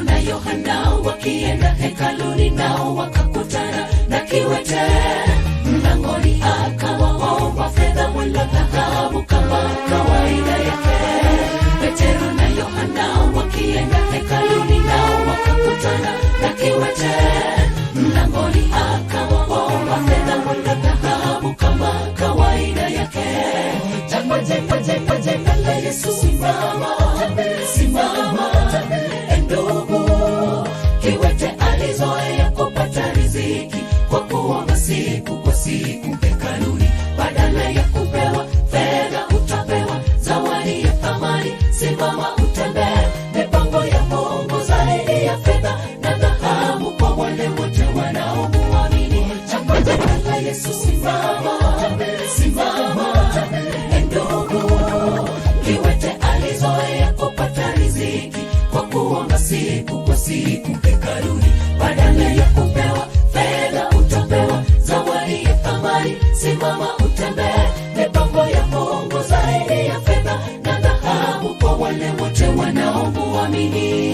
na Yohana wakienda hekaluni, nao wakakutana na kiwete mlangoni, akawaomba fedha wala dhahabu kama kawaida yake. Petero na Yohana wakienda hekaluni, nao wakakutana na kiwete mlangoni, akawaomba fedha wala dhahabu kama kawaida yake. Jenga la Yesu, simama, ndugu. Kiwete alizoea kupata riziki kwa kuomba siku kwa siku hekaluni, badala ya kupewa fedha utapewa zawadi ya thamani. Simama utembee, mipango ya Mungu zaidi ya fedha na dhahabu kwa wale wote wanaomuamini. Jenga la Yesu, simama, ndugu. Kiwete alizoea kupata riziki kwa kuomba siku kwa siku hekaluni, badala ya kupewa fedha utapewa zawadi ya thamani. Simama utembee, mipango ya Mungu zaidi ya fedha na dhahabu kwa wale wote wanaomuamini.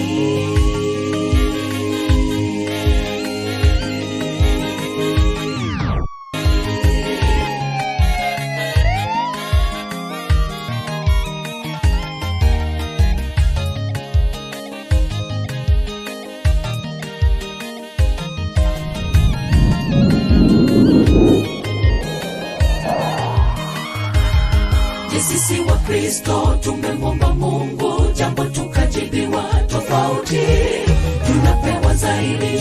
Sisi wa Kristo tumemwomba Mungu jambo tukajibiwa tofauti, tunapewa zaidi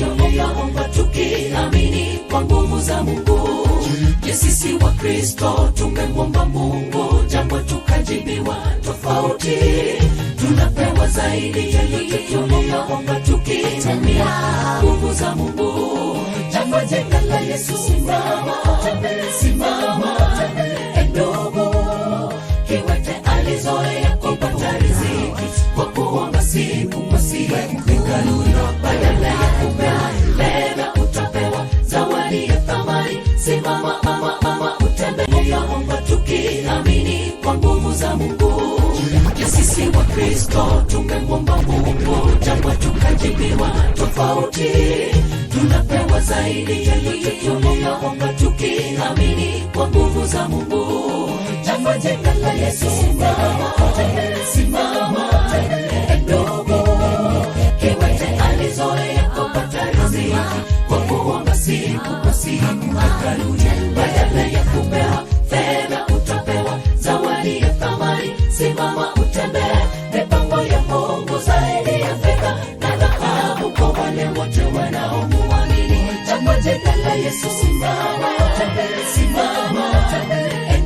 tuliyoomba tukiamini kwa nguvu za Mungu. Sisi wa Kristo tumemwomba Mungu jambo tukajibiwa tofauti, tunapewa zaidi tuliyoomba tukiamini nguvu za Mungu. Jenga la Yesu, simama, ndugu. Kiwete alizoea kupata riziki kwa kuomba siku kwa siku hekaluni, badala ya kupewa fedha utapewa zawadi ya thamani. Simama utembee, omba tukiamini kwa nguvu za Mungu. Sisi wa Kristo tumemwomba Mungu jambo tukajibiwa tofauti, tunapewa zaidi tuliyoomba tukiamini kwa nguvu za Mungu. Jenga la Yesu, simama, ndugu. Kiwete alizoea kupata riziki kwa kuomba siku kwa siku hekaluni, badala ya kupewa fedha utapewa zawadi ya thamani. Simama utembee, mipango ya Mungu zaidi ya fedha na dhahabu kwa wale wote wanaomuamini. Jenga la Yesu, simama,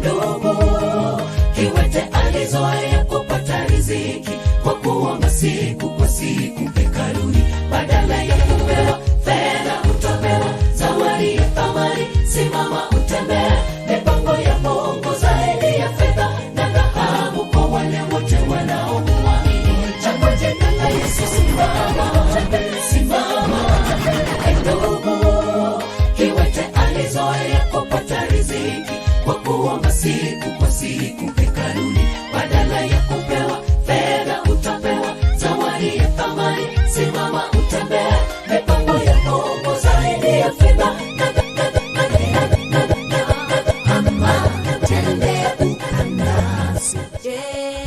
ndugu. Kiwete alizoea kupata riziki kwa kuomba siku kwa siku hekaluni, badala ya kupewa fedha utapewa zawadi ya thamani. Simama utembee, mipango ya Mungu zaidi ya fedha na dhahabu kwa wale wote wanaomuamini. Jenga la Yesu, simama, ndugu. Kiwete alizoea kupata riziki kwa kuomba siku kwa siku hekaluni, badala ya kupewa fedha utapewa zawadi ya thamani. Simama utembee, mipango ya Mungu zaidi ya fedha na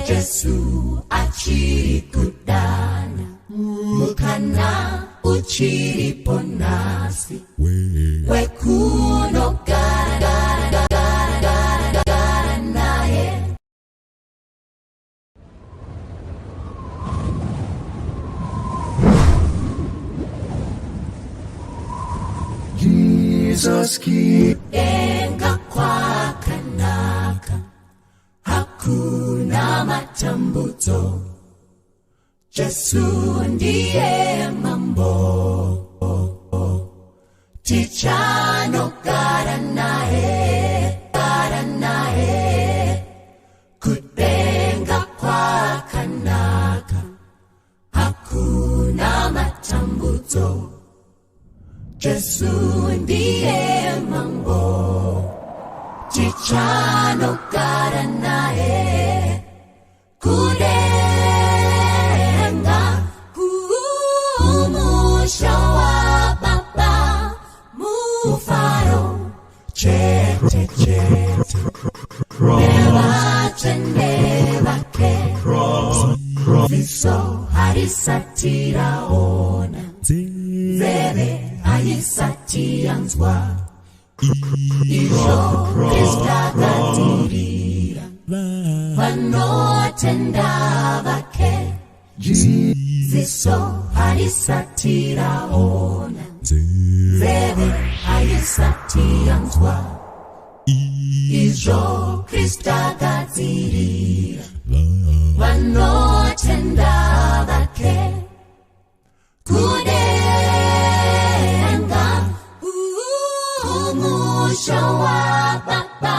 Yesu achikudana mukana uchiriponasi wekuno gara naye. Jesus kienga kwa kanaka, hakuna matambuto. Yesu ndiye mambo, tichano gara nae, kutenga kwa kanaka, hakuna matambuto. Yesu ndiye mambo, tichano gara nae, kudenga Viso harisatira ona, Vere harisatianzwa, Ijo Krista gatirira, Vanotenda vake, Viso harisatira ona, Vere harisatianzwa, Ijo Krista gatirira, Vanotenda vake, Kudenga, Umusho wa Baba,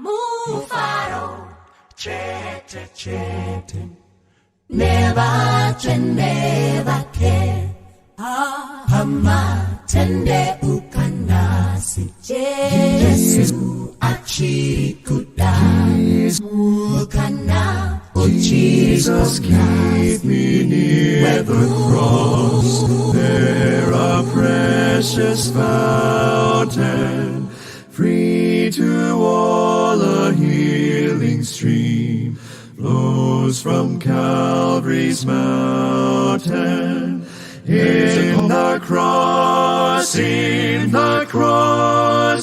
Mufaro, Chete, Neva ke, Hama tende ukanasi, Yesu achikuda, Mukana. Jesus, keep me near the cross. There a precious fountain, free to all a healing stream, flows from Calvary's mountain. In the cross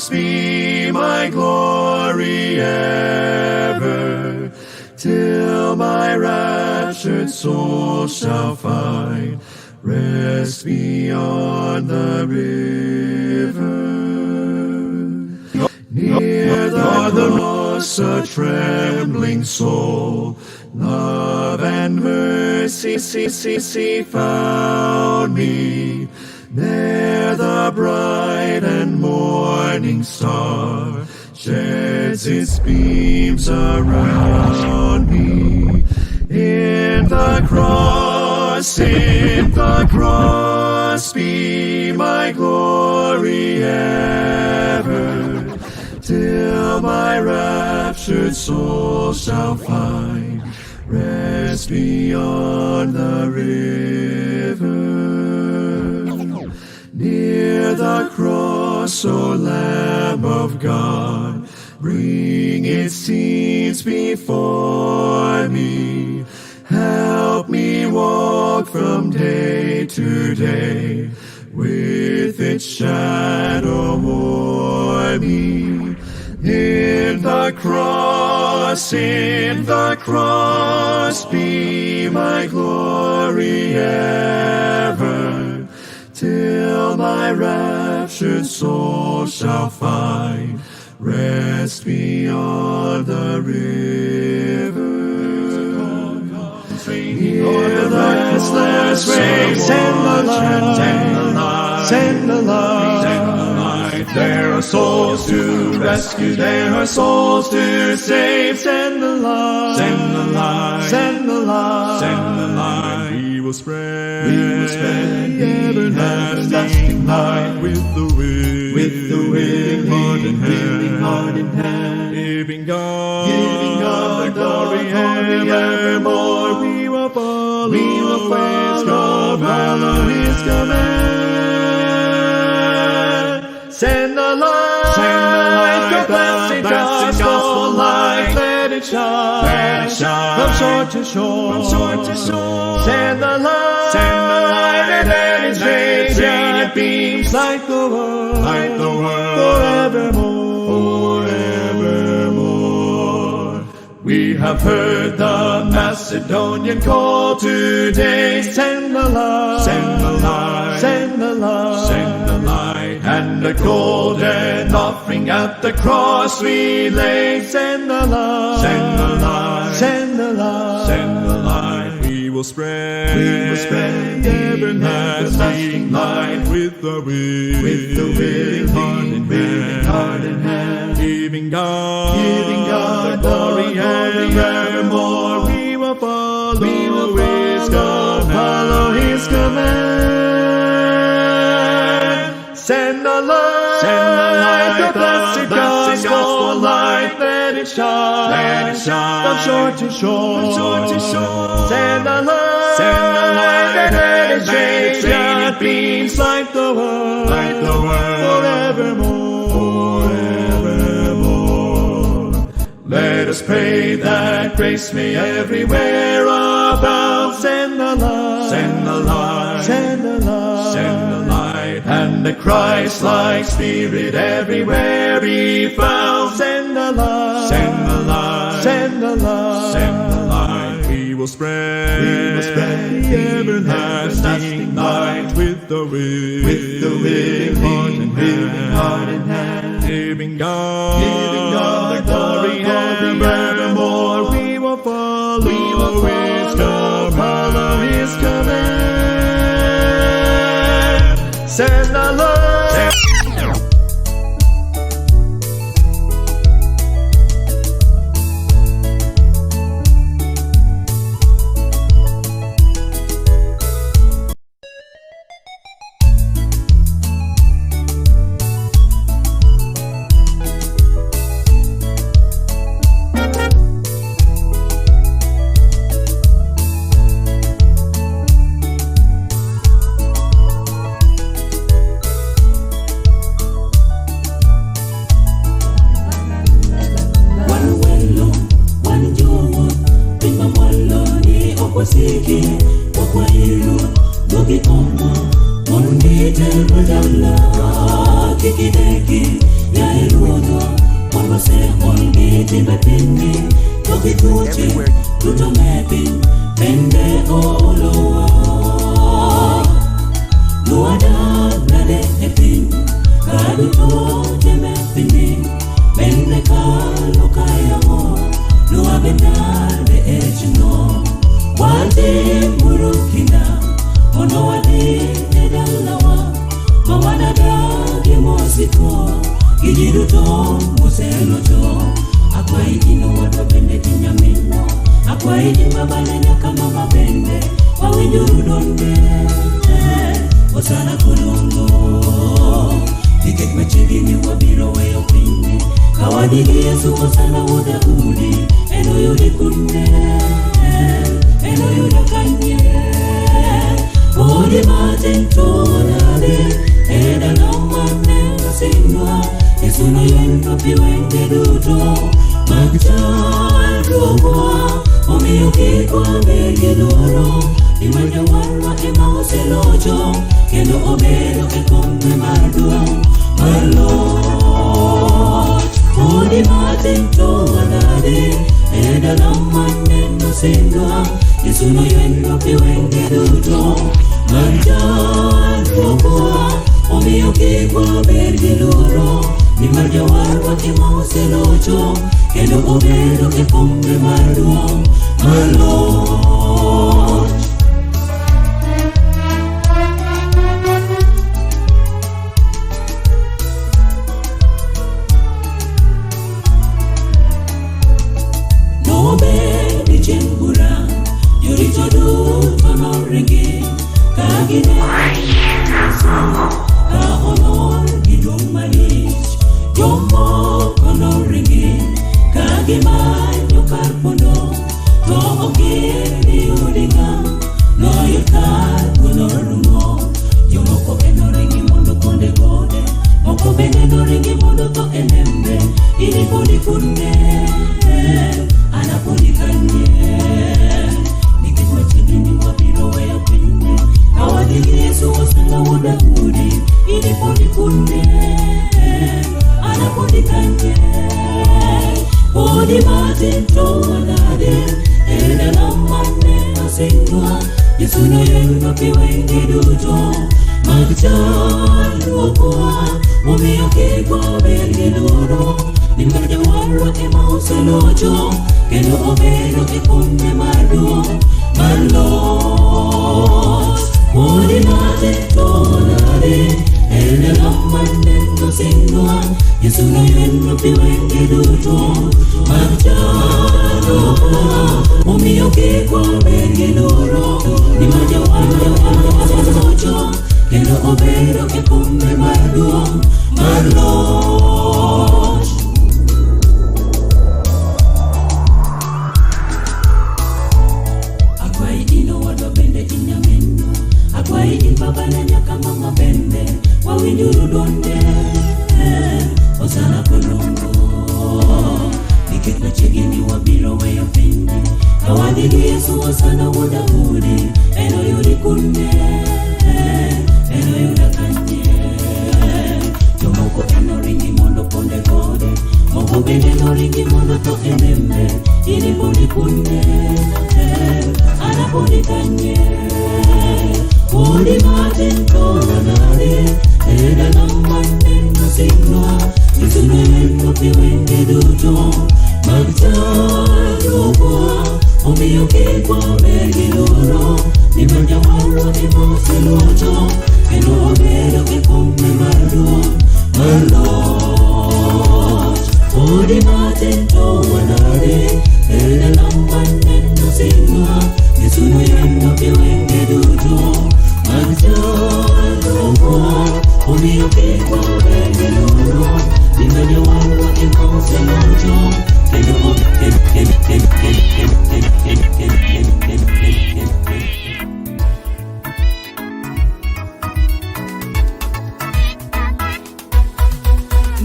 be my glory ever, till my raptured soul shall find rest beyond the river. Near the cross a trembling soul, love and mercy found me. There the bright and morning star sheds its beams around me. In the cross be my glory ever, till my raptured soul shall find rest beyond the river. Near the cross, O Lamb of God, bring its scenes before me. Help me walk from day to day, with its shadow o'er me. In the cross be my glory ever, till my raptured soul shall find rest beyond the river. Hear the restless waves and the light, send the light. There are souls to rescue, there are souls to save. Send the light, send the light, send the light, send the light. We will spread the everlasting light with the wind, giving heart in hand, giving God the glory evermore. We will follow His command. Send the light, the blessed gospel light, let it shine, from shore to shore. Send the light, and let its radiant beams light the world, forevermore. We have heard the Macedonian call today. Send the light, send the light, send the light, send the light. And the golden offering at the cross we lay. Send the light, send the light, send the light, send the light. We will spread everlasting light with the wind, heart in hand, giving God the glory evermore. We will follow His command. Send the light, the blessed gospel light, let it shine, from shore to shore. Send the light, and let its radiant beams light the world, forevermore. Let us pray that grace may everywhere abound. and the Christ-like Spirit everywhere be found. Send the light, send the light, send the light, send the light. We will spread the everlasting light with the willing heart in hand, giving God the glory evermore. We will follow His command. Send the Lord. Nikit na chegini wa biro weyo pindi Kawadili Yesu wasana woda udikanye udi matento wanari eda namande nusinwa isuno piwende duto magtaruwa omiyokikwa megiloro nimanyawaro imoseloto enobedo kikume Marlot udi matento wanari eda namande nusinwa isuno piwende duto magtaruwa omiyokikwa megiloro nimanyawaro imoseloto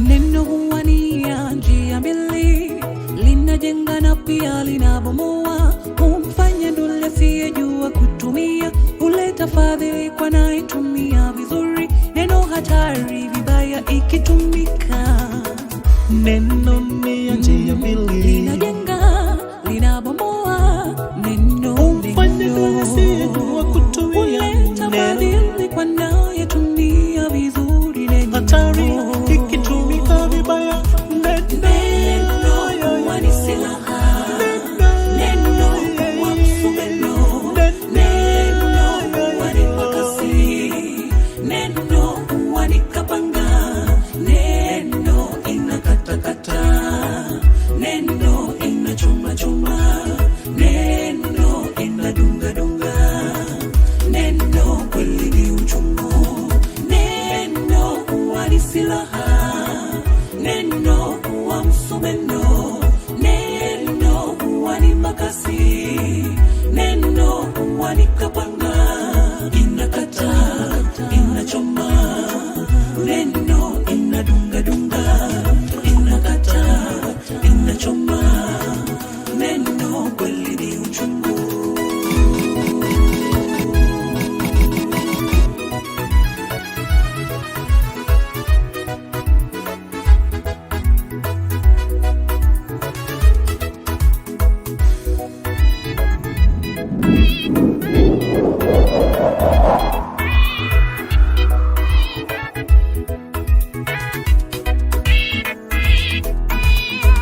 Neno huwania njia mbili, linajenga na pia linabomoa. Humfanya ndule asiyejua kutumia, huleta fadhili kwa anayetumia vizuri. Neno hatari vibaya ikitumika. Neno ni njia mbili, linajenga, linabomoa. Neno humfanya ndule asiyejua kutumia, huleta fadhili kwa anayetumia vizuri. Neno hatari ikitumika vibaya. Neno huwa ni silaha. Neno huwa msumeno. Neno huwa ni makasi. Neno huwa ni kapanga. Neno inakatakata. Neno inachoma. Neno inadunga. Neno kweli ni uchungu. Neno huwa ni silaha. Neno huwa msumeno. Neno huwa ni makasi. Neno huwa ni kapanga. Inakata, inachoma. Neno inadunga. Inakata, inachoma. Neno kweli ni uchungu.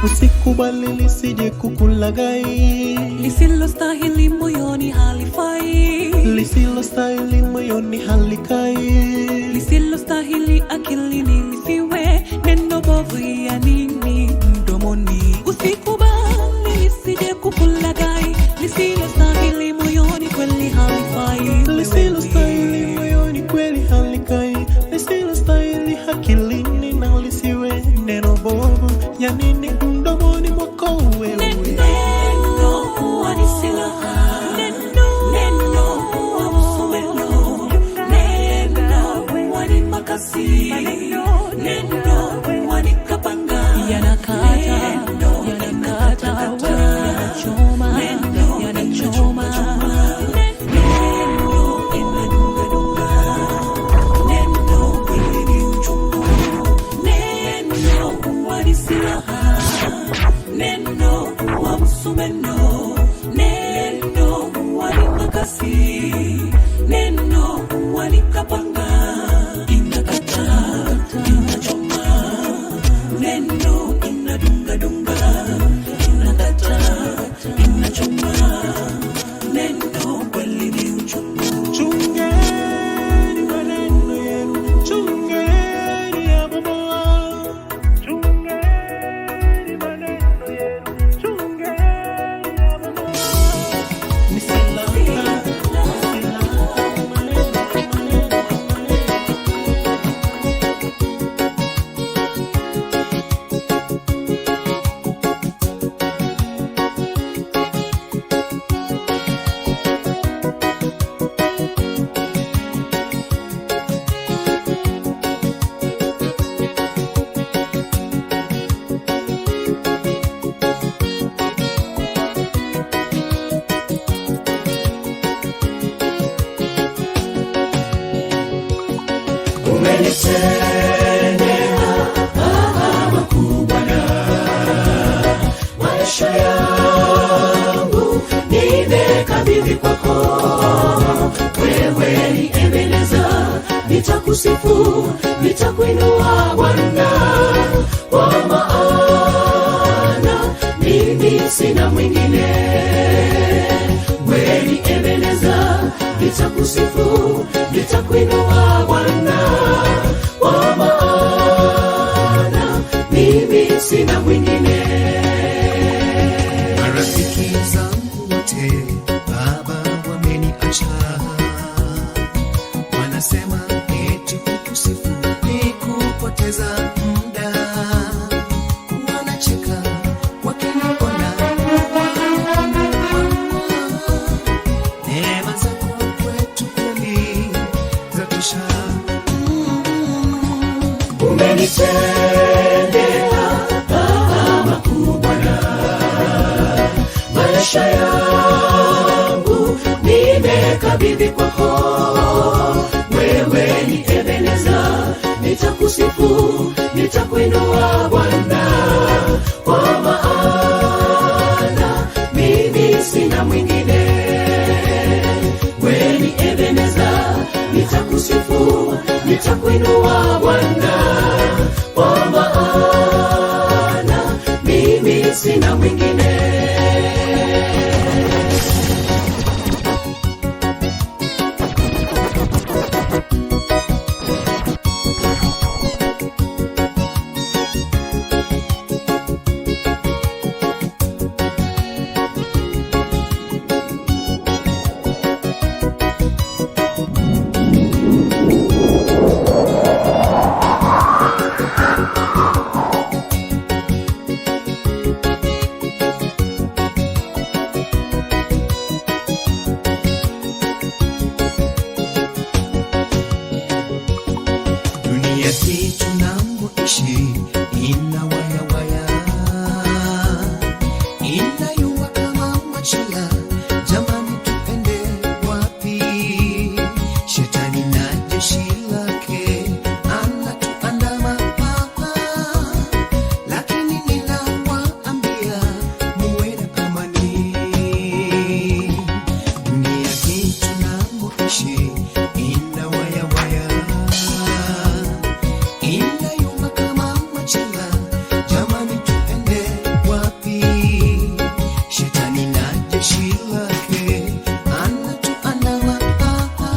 Usikubali lisije kukulaghai, Lisilostahili moyoni halifai. lisilostahili moyoni halikai. Lisilostahili akilini lisiwe. Neno bovu ya nini mdomoni? Usikubali lisije kukulaghai. Lisilostahili moyoni kweli halifai. Lisilostahili moyoni kweli halikai. Lisilostahili akilini na lisiwe. Neno bovu ya nini mdomoni mwako wewe? Neno huwa ni silaha. Neno huwa msumeno. Neno huwa ni makasi. Neno huwa ni kapanga. Yanakata, yanachoma. Neno inadunga. Neno kweli ni uchungu. Neno huwa ni silaha. Neno huwa msumeno. Neno huwa ni makasi. Neno huwa ni kapanga. Inakata, inachoma. Neno inadunga. Inakata, inachoma. Neno kweli ni uchungu. Chungeni maneno yenu, chungeni yabomoa. Chungeni maneno yenu, chungeni yabomoa. Ni silaha, maneno. umenitendea makubwa na maisha yangu nimekabidhi kwako. nitakusifu, nitakuinua Bwana, kwa maana mimi sina mwingine. Wewe ni Ebeneza, nitakusifu, nitakuinua Bwana, kwa maana mimi sina mwingine. Marafiki zangu wote Baba wameniacha, wanasema eti kukusifu ni kupoteza muda. Wanacheka wakiniona, neema zako kwetu kweli zatosha. Umenitendea makuu Bwana, maisha yangu nimekabidhi kwako. Wewe ni Ebeneza, nitakusifu, nitakuinua Bwana, kwa maana mimi sina mwingine. Wewe ni Ebeneza, nitakusifu, nitakuinua Bwana, kwa maana mimi sina mwingine. Dunia hii tunamoishi ina waya waya, inayua kama machela. Jamani, tuende wapi? Shetani na jeshi lake anatuandama hapa, lakini ninawaambia muwe na amani. Dunia hii tunamoishi ina waya waya, inayuma kama machela. Jamani, tuende wapi? Shetani na jeshi lake anatuandama hapa,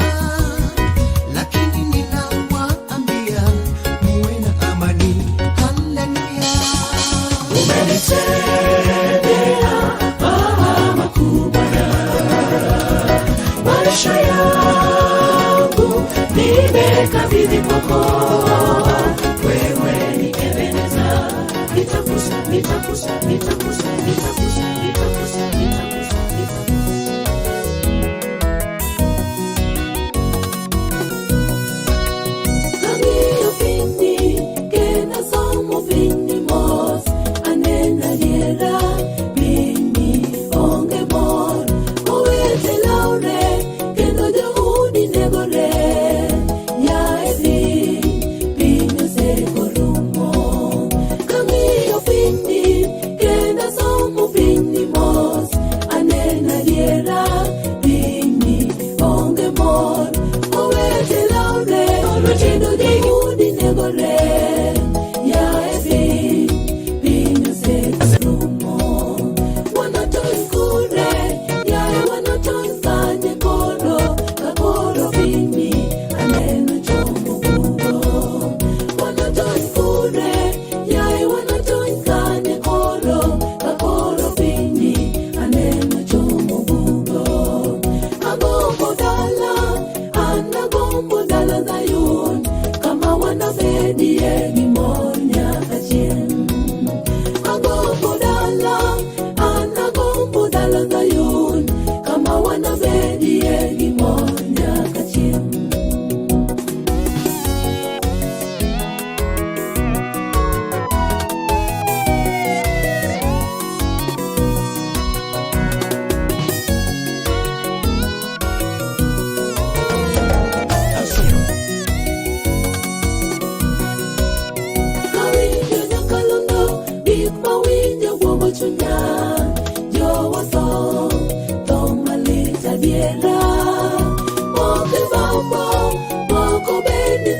lakini ninawaambia muwe na amani. Haleluya. Umenitendea makuu Bwana, maisha yangu nimekabidhi kwako. Wewe ni Ebeneza, nitakusifu, nitakusifu, nitakusifu, nitakusifu, nitakusifu, nitakusifu. Camino fini, que no somos finimos, anena liera, bini, onge mor, movete laure, que no de uni negore, ya evin, pino se corumo. Camino fini, que no somos finimos, anena liera, bini, onge mor, movete laure, que no de uni negore, ya evin, pino se corumo. Wanatoy kure, ya wanatoy kanye koro, kakoro bini, aneno chomo bugo. Wanatoy kure, ya wanatoy kanye koro, kakoro bini, aneno chomo bugo. Agombo dala, anagombo dala Zayun, kama wanafedie gimor nyaka chien. Agombo dala, anagombo dala Zayun, kama wanafedie gimor nyaka chien. Kawinjo nyakalondo, gik mawinjo wuogo chunya, jowa tho malit adiera. Moko bambo, moko bende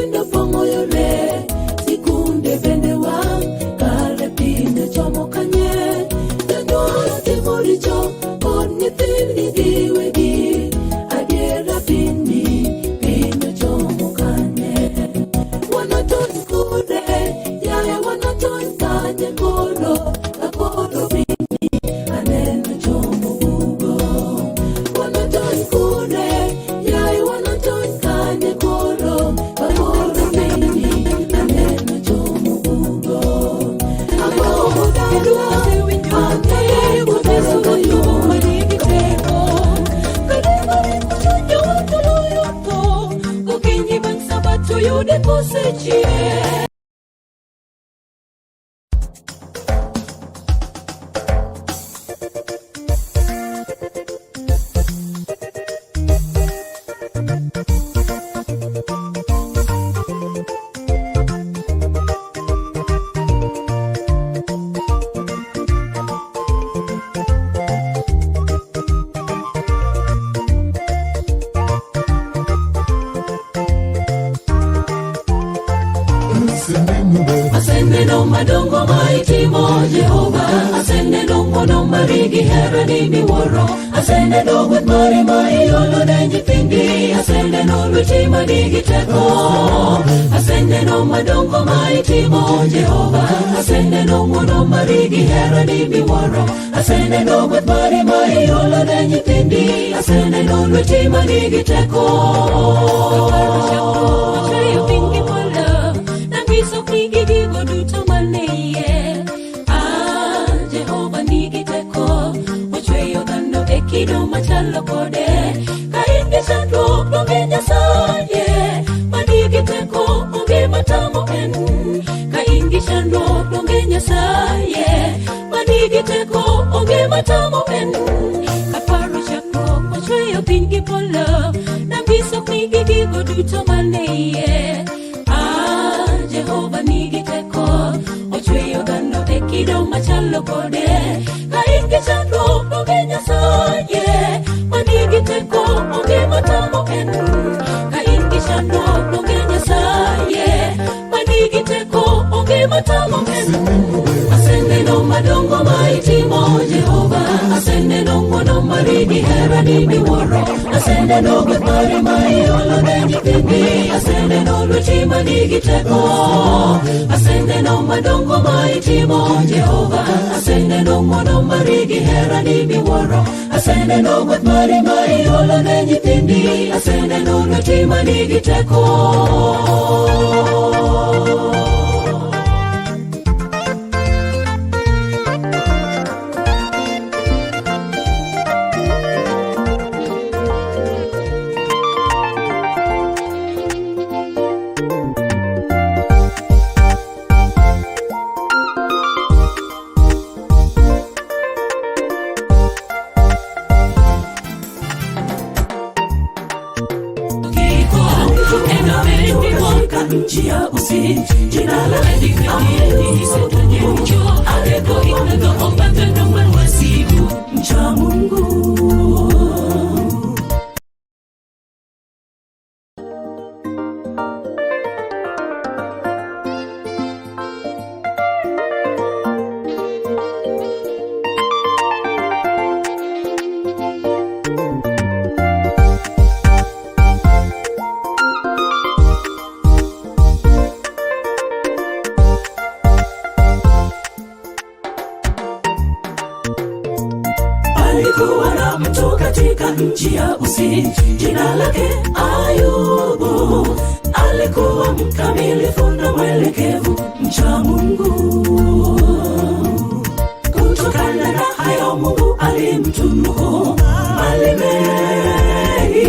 nindo pongo yore sikunde bende wang kare pinde chomo kanye janyuol timoricho kod nyithindgi giwegi adiera pinde chomo kanye wanaton kude yaye wanaton kanye koro akoro pindi aneno chomo bugo wanaton kude yaye wanaton kanye koro akoro pindi aneno chomo bugo akoro dadwa ane kuteso yo manigi teko kademare kuchonyo toloyo to gokinyi bang sabato yude kosechie. Asende no madongo maitimo Jehova Asende no mono marigi hera ni miworo Asende no gwet mari maiolo ne nyithindi Asende no lweti manigi teko Asende no madongo maitimo Jehova Asende no mono marigi hera ni miworo Asende no gwet mari maiolo ne nyithindi Asende no lweti manigi teko so kigi gigo duto maneye Jehova nigi teko Ochweyo dhano e kido machalo kode Ka in gi chandruok donge Nyasaye manigi teko onge matamo en Ka in gi chandruok donge Nyasaye manigi teko onge matamo en Kaparo chakruok ochweyo piny gi polo Nanyiso kigi gigo duto maneye Jehova nigi teko Ochweyo dhano e kido machalo kode Ka in gi chandruok donge Nyasaye manigi teko onge matamo en Ka in gi chandruok donge Nyasaye manigi teko onge matamo en Asende no madongo maitimo Jehova Asende no mono marigi hera ni miworo Asende no gwet mari maiolo ne nyithindi Asende no lweti manigi teko Asende no madongo maitimo Jehova Asende no mono marigi hera ni miworo Asende no gwet mari maiolo ne nyithindi Asende no lweti manigi teko Njia usi jina la ndikeni setonye mcho aleko inaga obanga ndomba wasibu mcha Mungu Alikuwa na mtu katika nchi ya Usi, jina lake Ayubu. Alikuwa mkamilifu na mwelekevu, mcha Mungu. Kutokana na hayo Mungu alimtunuku mali mengi,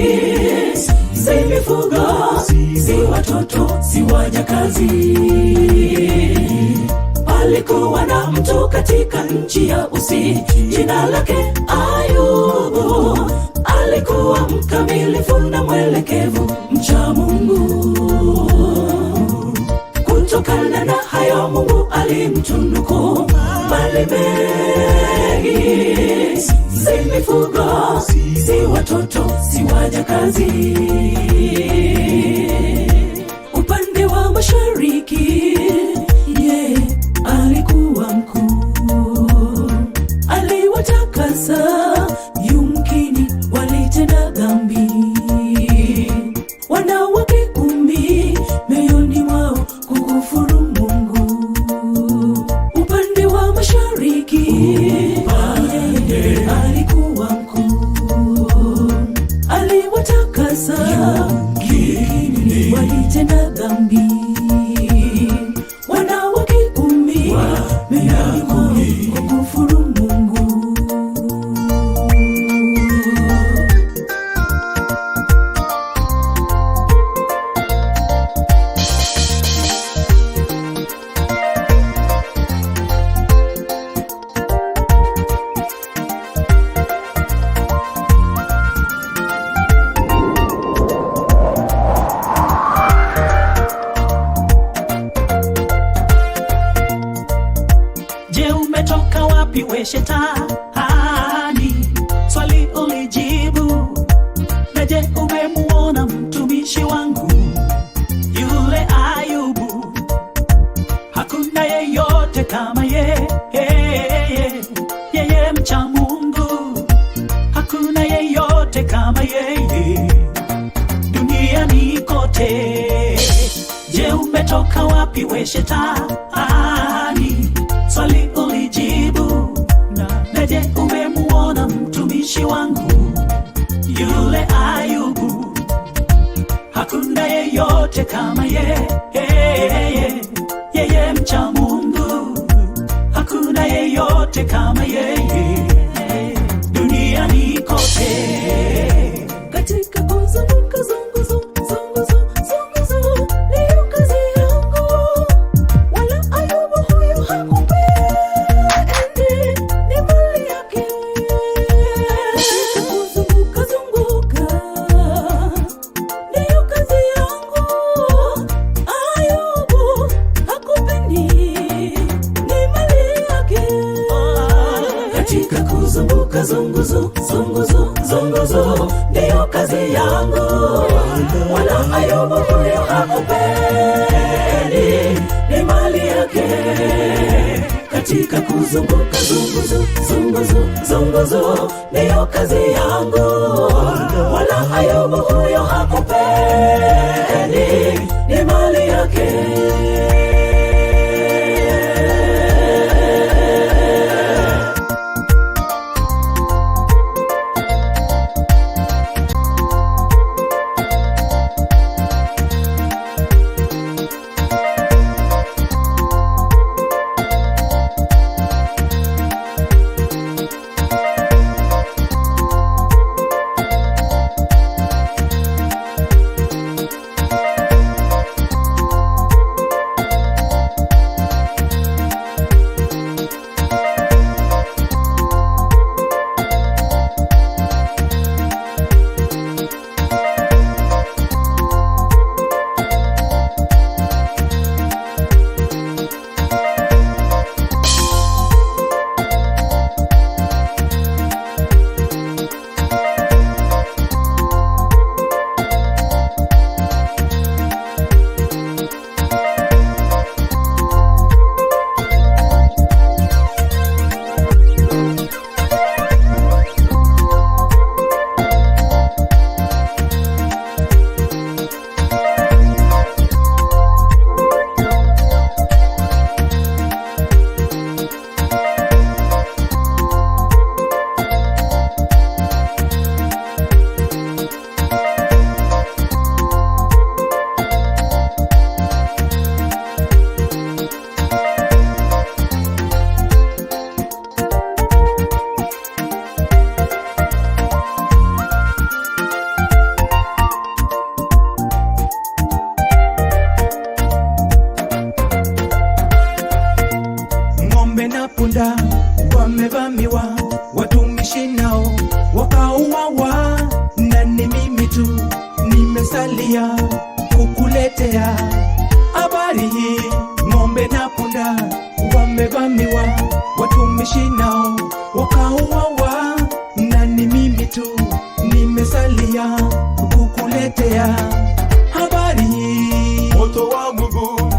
si mifugo, si watoto, si wajakazi. Alikuwa na mtu katika nchi ya Usi, jina lake Ayubu. Alikuwa mkamilifu na mwelekevu, mcha Mungu. Kutokana na hayo Mungu alimtunuku mali mengi, si mifugo, si watoto, si wajakazi. Upande mashariki, ye alikuwa mkuu, aliwatakasa, yumkini walitenda dhambi. Wanawake 10 mioyoni mwao kukufuru Mungu. Upande wa mashariki, yeye alikuwa mkuu, aliwatakasa, yumkini walitenda dhambi. Wanawake 10 mioyoni mwao kukufuru Mungu. Je, umetoka wapi we Shetani? Swali ulijibu. Na je, umemuona mtumishi wangu yule Ayubu? Hakuna yeyote kama yeye mcha Mungu. Hakuna yeyote kama yeye duniani kote. Je, umetoka wapi we Shetani? Swali ulijibu. Na je, umemuona mtumishi wangu yule Ayubu? Hakuna yeyote kama yeye mcha Mungu. Hakuna yeyote kama yeye duniani kote. Katika kuzunguka zunguzo, ndiyo kazi yangu. Wala Ayubu huyu hakupendi, ni mali yake. Katika kuzunguka ndiyo kazi yangu. Ayubu hakupendi, ni mali yake. Katika kuzunguka ndiyo kazi yangu. Wala Ayubu huyo hakupendi, ni mali yake. Katika kuzunguka ndiyo kazi yangu. Wala Ayubu huyo hakupendi, ni mali yake. punda wamevamiwa, watumishi nao wakauawa, na ni mimi tu nimesalia kukuletea habari hii. Ng'ombe na punda wamevamiwa, watumishi nao wakauawa, na ni mimi tu nimesalia kukuletea habari hii. Moto wa Mungu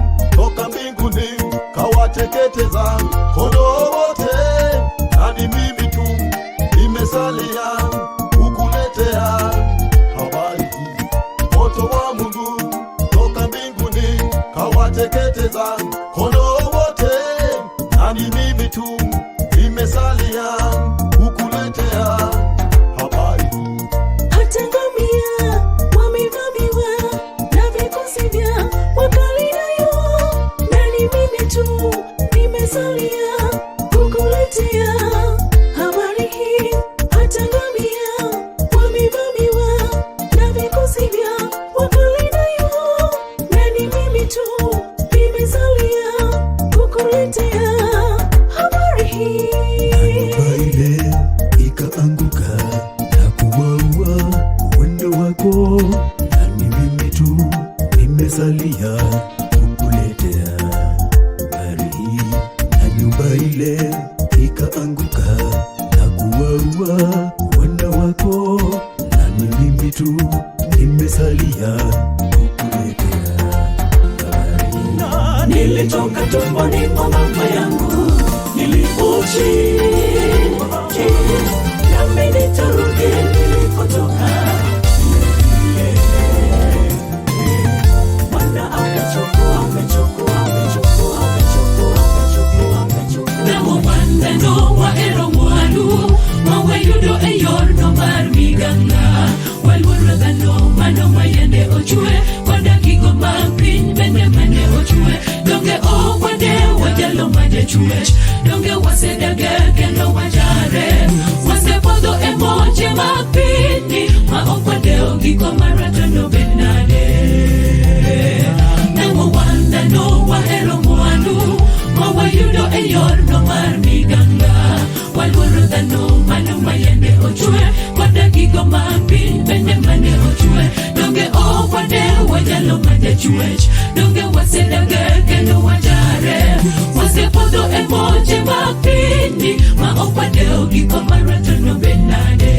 kukuleteza kondoo wote, nani mimi tu nimesalia kukuletea habari hii. Moto wa Mungu toka mbinguni kawateketeza kondoo wote, nani mimi tu nimesalia kukuletea habari hii. Hata ngamia wamevamiwa na vikosi vya Wakaldayo, nani mimi tu nimesalia kukuletea habari hii. Hata ngamia wamevamiwa na vikosi vya Wakaldayo, nani mimi tu nimesalia kukuletea habari hii. Ile ikaanguka na kuwaua wendo wako, nani mimi tu nimesalia kukuletea habari hii. Na nyumba ile ikaanguka na kuwaua wendo wako, nani mimi tu nimesalia kukuletea habari hii. Nilitoka tumboni mwa mama yangu, niliuchi nami nitarudi nilipotoka. Bwana amechukua, amechukua, amechukua, amechukua, amechukua, amechukua. Namo bandano wa ero mwalu mawayudo eyorno mar miganga walwurodhano mano mayende ochwe wadakigo mag piny bende mane ochwe. Donge owade wajalo majachwech, donge wasedage kendo wajare, wasepodho e moche mag piny ma okwadeo giko maratono benade. Namo wandano wahero mwandu mawayudo e yorno mar miganga walworo dhano mano mayende ochwe wadakigo mag piny bende mane ochwe. Donge owade wajalo majachwech, donge wasedage kendo wajare, wasepodho e moche mag piny ma okwadeo giko maratono benade.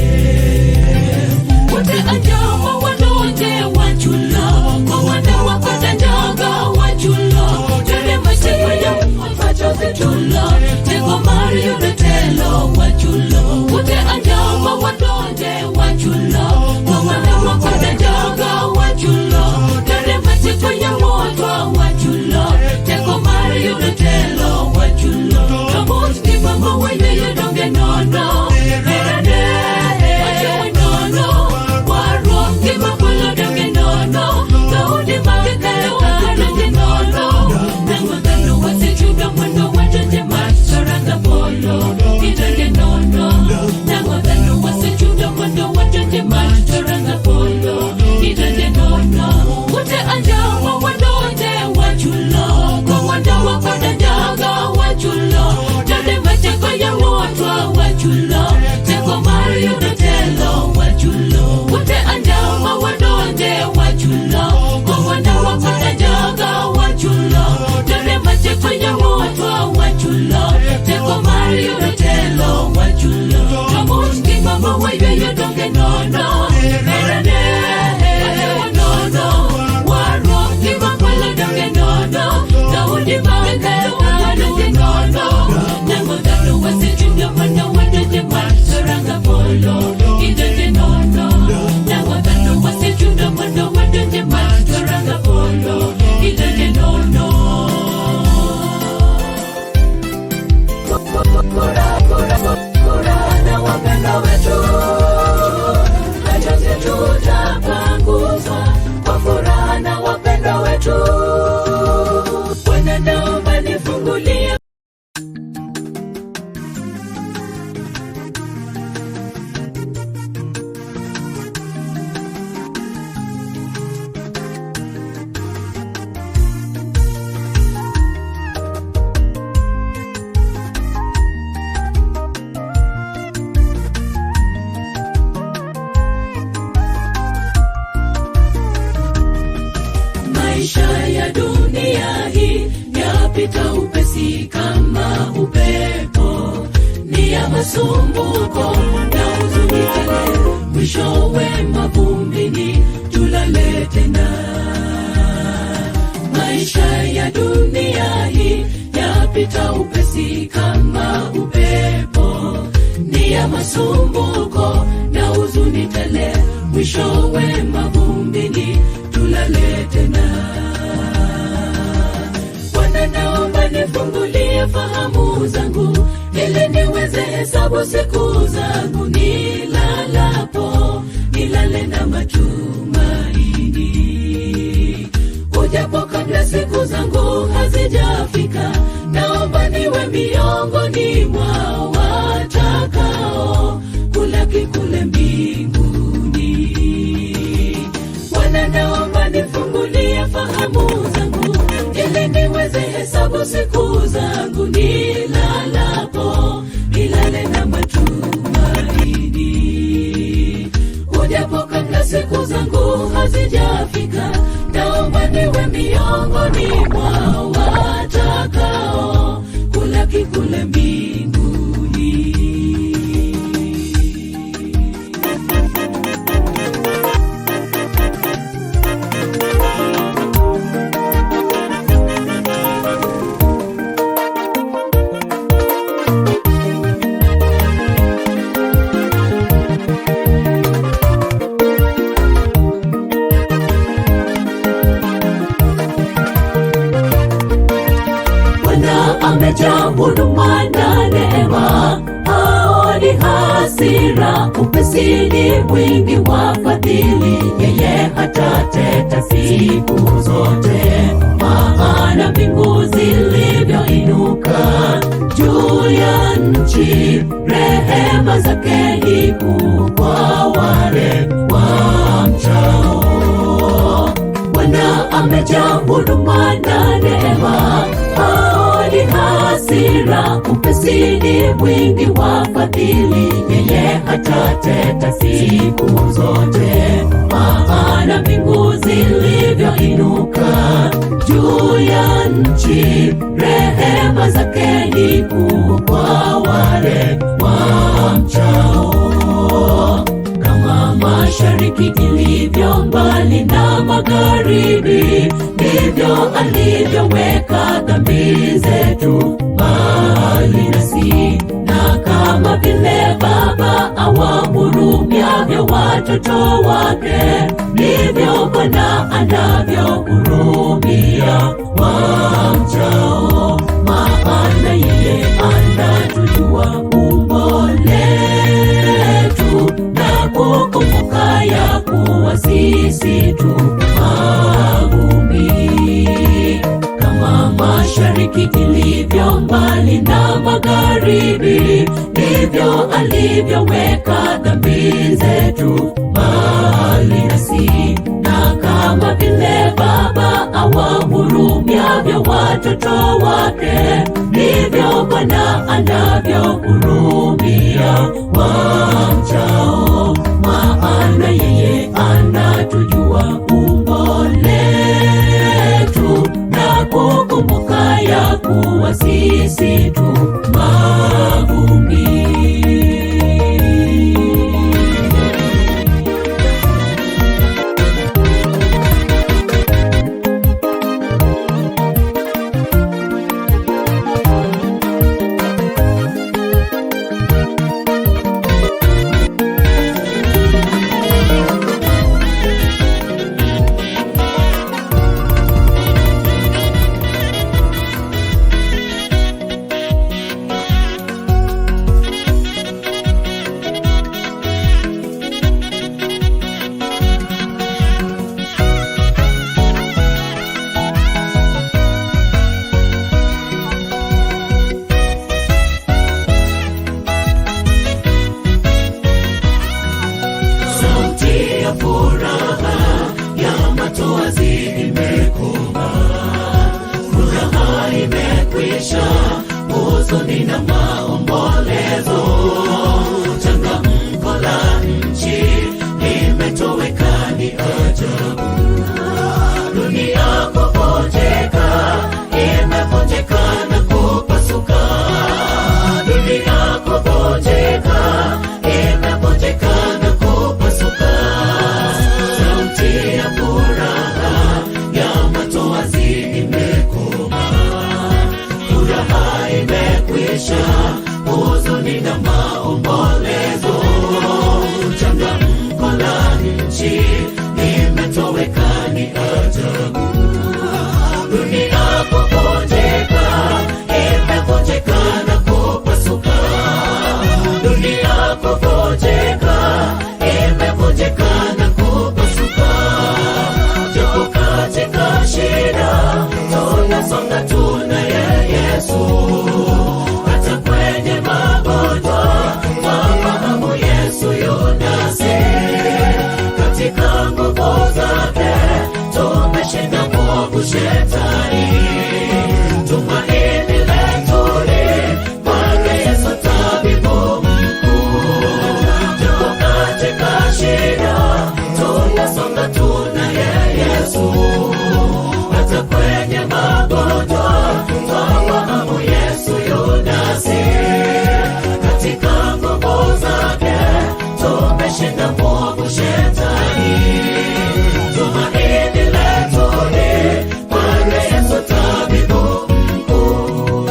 Wote anjawa wadonje wachulo, kowanda wakoda njaga wachulo, jode machego ya wapacho tulo, tego mar yudo telo wachulo. Wote anjawa wadonje wachulo, kowanda wakoda njaga wachulo, jode machego ya wachulo, tego mar yudo telo wachulo. Kamuch kibamba weye donge nono, herane wachewe nono, warwa kibakolo donge nono, kaudi magekale wadonge nono. Nango dhano wasechuga mwendo wajonje masaranga polo, idonge nono. Nango dhano wasechuga mwendo wajonje masaranga polo, idonge nono. Wote anjawa wadonje wachulo, kowanda wakoda njaga wachulo, jode machego ya wotwa wachulo, tego mar yudo telo wachulo. Wote anjawa wadonje wachulo, kowanda wakoda njaga wachulo, jode machego ya wotwa wachulo, tego mar yudo telo wachulo. Kamuch kibamba wayweyo donge nono, herane wachewe nono, warwa kibakwalo donge nono, kaudi magekale wadonge nono. Nango dhano wasechuga mwendo wajonje masaranga polo, idonge nono. Nango dhano wasechuga mwendo wajonje masaranga polo, idonge nono. Na wapenda wetu, machozi tutapanguza kwa furaha na wapenda wetu. Bwana naomba nifungulie maisha ya dunia hii yapita upesi kama upepo, ni ya masumbuko na huzuni tele, mwishowe mavumbini tulale tena. Maisha ya dunia hii yapita yapita upesi kama upepo, ni ya masumbuko na huzuni tele, mwishowe mavumbini tulale tena. Bwana, naomba nifungulie fahamu zangu, ili niweze hesabu siku zangu, nilalapo nilale na matumaini. Ujapo kabla siku zangu hazijafika, naomba niwe miongoni mwa watakao kulaki kule mbinguni. Bwana, naomba nifungulie fahamu zangu, ili niweze hesabu siku zangu, nilalapo nilale na matumaini. Ujapo kabla siku zangu hazijafika, naomba niwe miongoni mwa watakao kulaki kule mbinguni. Amejaa huruma na neema, haoni hasira, upesi ni mwingi wa fadhili, yeye hatateta siku zote. Maana mbingu zilivyoinuka juu ya nchi, rehema zake ni kuu kwa wale wamchao. Bwana amejaa huruma na neema, haoni hasira, upesi ni mwingi wa fadhili, yeye hatateta siku zote. Maana mbingu zilivyoinuka juu ya nchi, rehema zake ni kuu kwa wale wamchao. Kama mashariki ilivyo mbali na magharibi, ndivyo alivyoweka dhambi zetu mbali nasi. Na kama vile baba awahurumiavyo watoto wake, ndivyo Bwana anavyohurumia wamchao. Maana yeye anatujua umbo letu, na kukumbuka ya kuwa sisi tu mavumbi. Kama mashariki ilivyo mbali na magharibi, ndivyo alivyoweka dhambi zetu mbali nasi. Na kama vile baba awahurumiavyo watoto wake, ndivyo Bwana anavyohurumia wamchao. Maana yeye anatujua umbo letu, na kukumbuka ya kuwa sisi tu mavumbi. kukomesha huzuni na maombolezo. Changamko la nchi limetoweka, ni ajabu. Dunia kuvunjika, imevunjika na kupasuka. Dunia kuvunjika, imevunjika na kupasuka. Japo katika shida tunasonga, tunaye Yesu. Hata kwenye magonjwa twafahamu Yesu yu nasi. Katika nguvu zake tumeshinda mwovu Shetani. Tumaini letu li kwake Yesu, tabibu mkuu. Japo katika shida tunasonga, tunaye Yesu. Hata kwenye magonjwa twafahamu Yesu yu nasi. Katika nguvu zake tumeshinda mwovu Shetani. Tumaini letu li kwake Yesu, tabibu mkuu.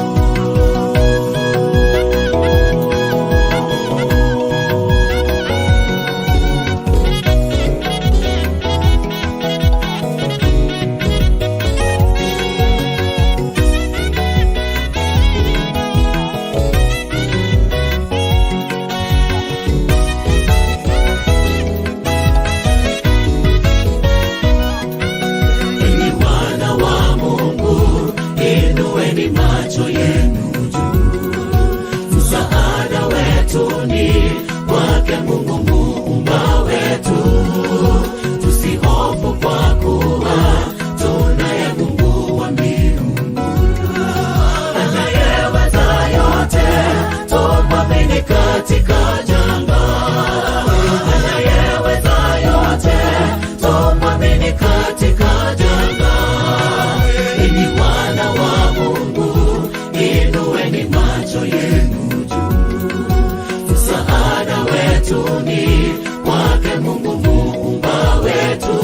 Enyi wana wa Mungu, inueni macho yenu juu. Msaada wetu ni kwake Mungu muumba wetu. Tusihofu kwa kuwa tunaye Mungu wa miungu. Anayeweza yote, tumwamini katika janga. Anayeweza yote, tumwamini katika janga. Enyi wana wa Mungu, inueni macho yenu juu. Msaada wetu ni kwake Mungu muumba wetu.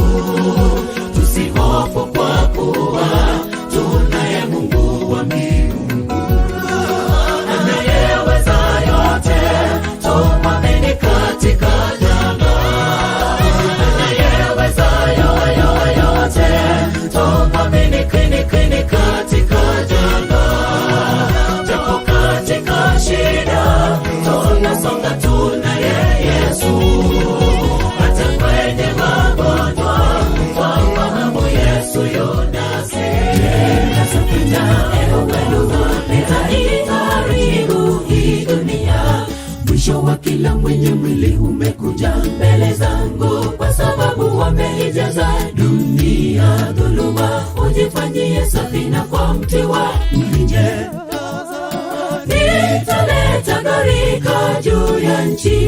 Tusihofu kwa kuwa tunaye Mungu wa miungu. Anayeweza yote, tumwamini katika janga. Anayeweza yote, tumwamini kini katika janga. Japo katika shida tunasonga, tunaye Yesu. Hata kwenye magonjwa twafahamu Yesu yu nasi. Nasafina ewe ndugu, nitaiharibu hii dunia. Mwisho wa kila mwenye mwili umekuja mbele zangu, kwa sababu wameijaza dunia dhuluma. Ujifanyie safina kwa mti wa mvinje. Nitaleta gharika juu ya nchi.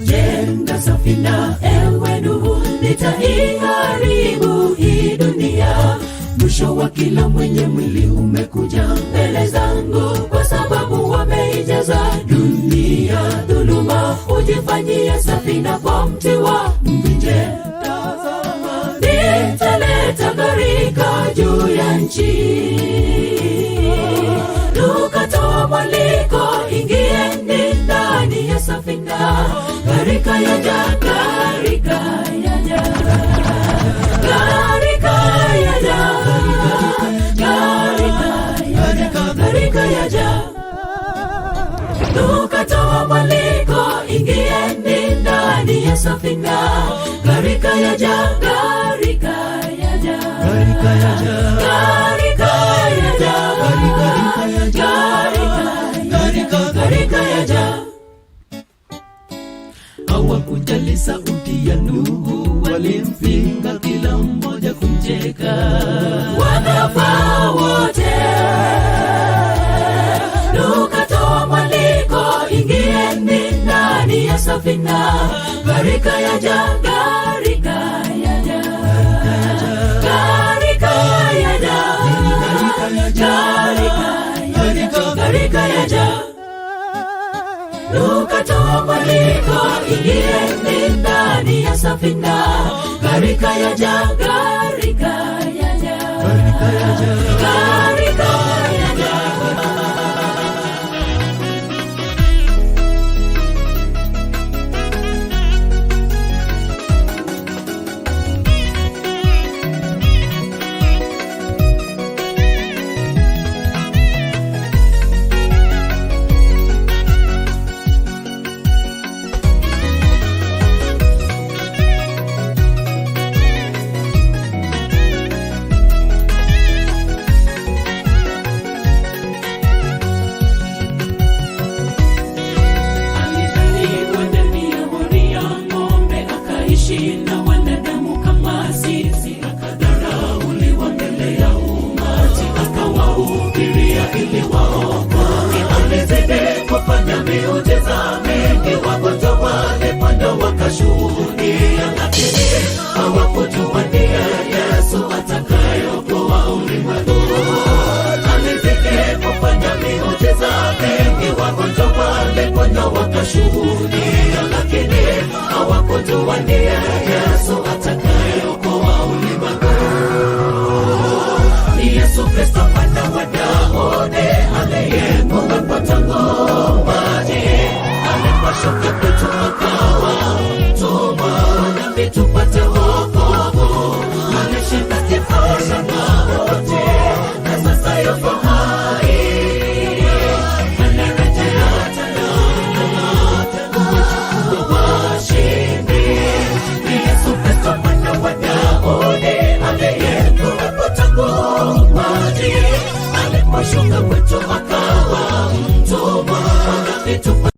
Jenga safina ewe Nuhu, nitaiharibu hii dunia. Mwisho wa kila mwenye mwili umekuja mbele zangu, kwa sababu wameijaza dunia dhuluma. Ujifanyie safina kwa mti wa mvinje. Nitaleta gharika juu ya nchi. Tukatoa mwaliko, ingieni ndani ya safina. Gharika yaja, gharika yaja, gharika yaja, gharika yaja. Tukatoa mwaliko, ingieni ndani ya safina. Gharika yaja, gharika yaja, gharika yaja, gharika yaja, gharika yaja. Hawakujali sauti ya Nuhu, walimpinga kila mmoja kumcheka. Wanafaa wote. Tukatoa mwaliko, ingieni ndani ya safina. Gharika yaja, gharika yaja, gharika yaja, gharika yaja. Tukatoa mwaliko, ingieni ndani ya safina. Gharika yaja, gharika yaja, gharika yaja, gharika yaja, Yesu Kristo mwana wa Daudi, aliyekuwa tangu maji, alipashuka kwetu akawa mtumwa, nami tupate wokovu. Alishinda kifo cha mauti, na sasa yupo hai. Anarejea tena kuwachukua washindi. Ni Yesu Kristo mwana wa Daudi, aliyekuwa tangu maji, alipashuka kwetu akawa mtumwa, nami tupate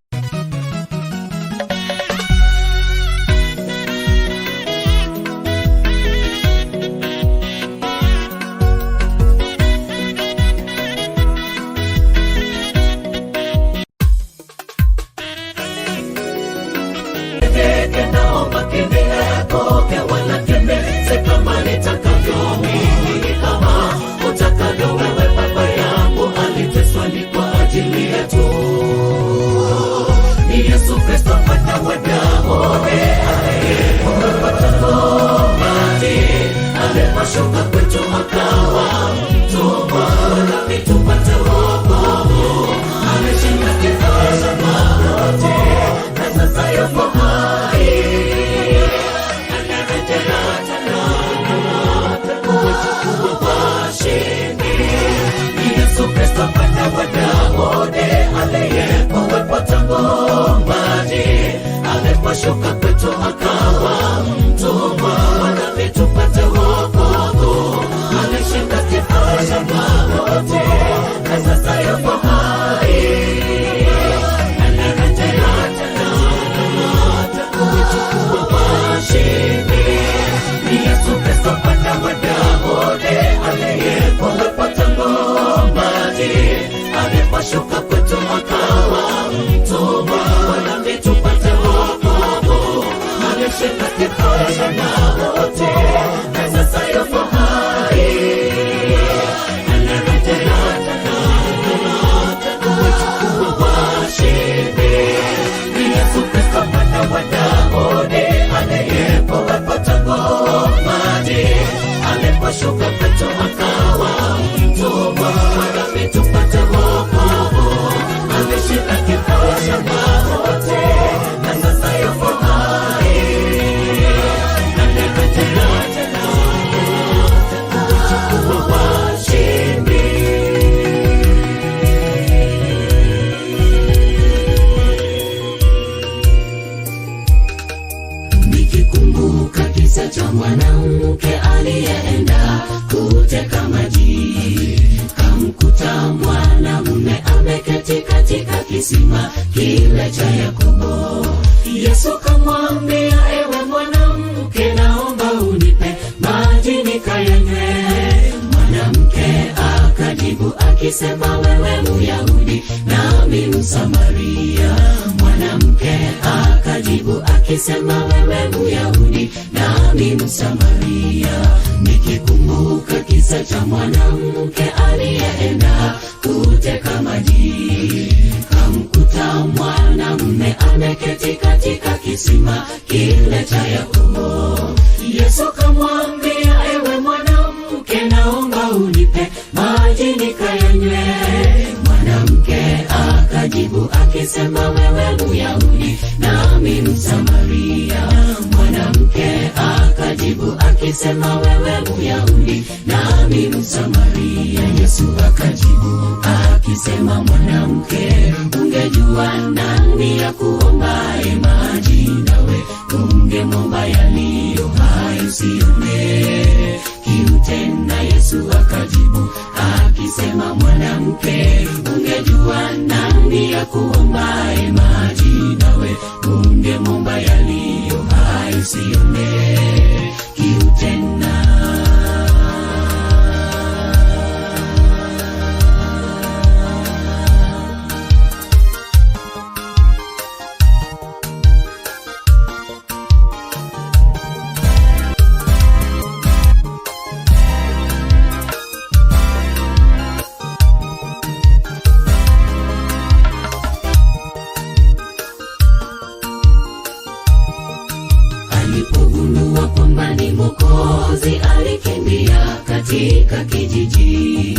shuka kwetu akawa mtumwa, nami tupate wokovu. Ameshinda kifo cha mauti, na sasa yupo hai. Anarejea tena kuwachukua washindi. Ni Yesu Kristo mwana wa Daudi, aliyekuwa tangu maji, alipashuka kwetu akawa mtumwa, nami tupate wokovu. Alishinda kifo cha mauti, na sasa yupo hai. Anarejea tena kuwachukua washindi. Ni Yesu Kristo mwana wa Daudi, aliyekuwa tangu maji, alipashuka kwetu akawa mtumwa, nami tupate wokovu. Alishinda kifo cha mauti, na sasa yupo hai. Anarejea tena kuwachukua washindi. Ni Yesu Kristo mwana wa Daudi, aliyekuwa tangu maji, alipashuka kwetu akawa mtumwa, nami tupate wokovu. Alishinda kifo cha mauti, na sasa yupo hai. Anarejea tena kuwachukua washindi. Nikikumbuka kisa cha mwanamke aliyeenda kuteka maji, kamkuta mwanamume ameketi katika kisima kile cha Yakobo. Yesu kamwambia, ewe mwanamke, naomba unipe maji nikayanywe. Mwanamke akajibu akisema, wewe Myahudi nami Msamaria. Mwanamke akajibu akisema, wewe Myahudi nami Msamaria. Nikikumbuka kisa cha mwanamke aliyeenda kuteka maji, kamkuta mwanamume ameketi katika kisima kile cha Yakobo. Yesu kamwambia, ewe mwanamke, naomba unipe maji nikayanywe. Mwanamke akajibu akisema, wewe Myahudi nami Msamaria. Mwanamke akajibu akisema, wewe Myahudi nami Msamaria. Yesu akajibu akisema, mwanamke, ungejua nani ya kuombaye maji, nawe ungemwomba yaliyo hai, usione kiu tena. Yesu akajibu akisema, mwanamke, ungejua nani ya kuombaye maji, nawe ungemwomba yaliyo hai, usione kiu tena. katika kijiji,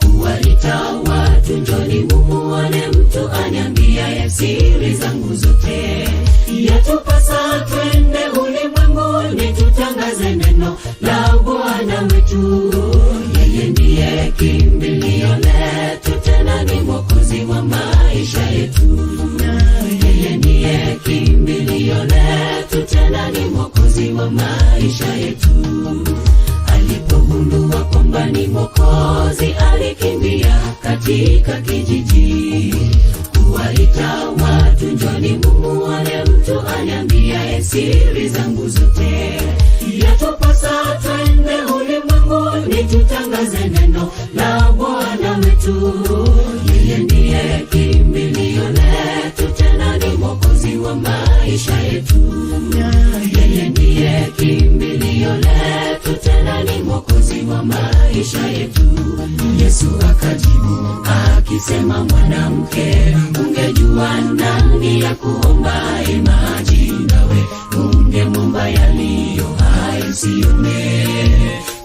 kuwaita watu njoni mumuone mtu aniambiaye siri zangu zote. Yatupasa twende ulimwenguni tutangaze neno la Bwana wetu. Yeye ndiye kimbilio letu, tena ni Mwokozi wa maisha yetu. Yeye ndiye kimbilio letu, tena ni Mwokozi wa maisha yetu. Alipogundua kwamba ni Mwokozi, alikimbia katika kijiji, kuwaita watu njoni mumuone mtu aniambiaye siri zangu zote. Yatupasa twende ulimwenguni tutangaze neno la Bwana wetu. Yeye ndiye kimbilio letu, tena ni Mwokozi wa maisha yetu. Yeye ndiye kimbilio letu, tena ni Mwokozi wa maisha yetu. Yesu akajibu akisema, mwanamke, ungejua nani ya kuombaye maji, nawe ungemwomba yaliyo hai usione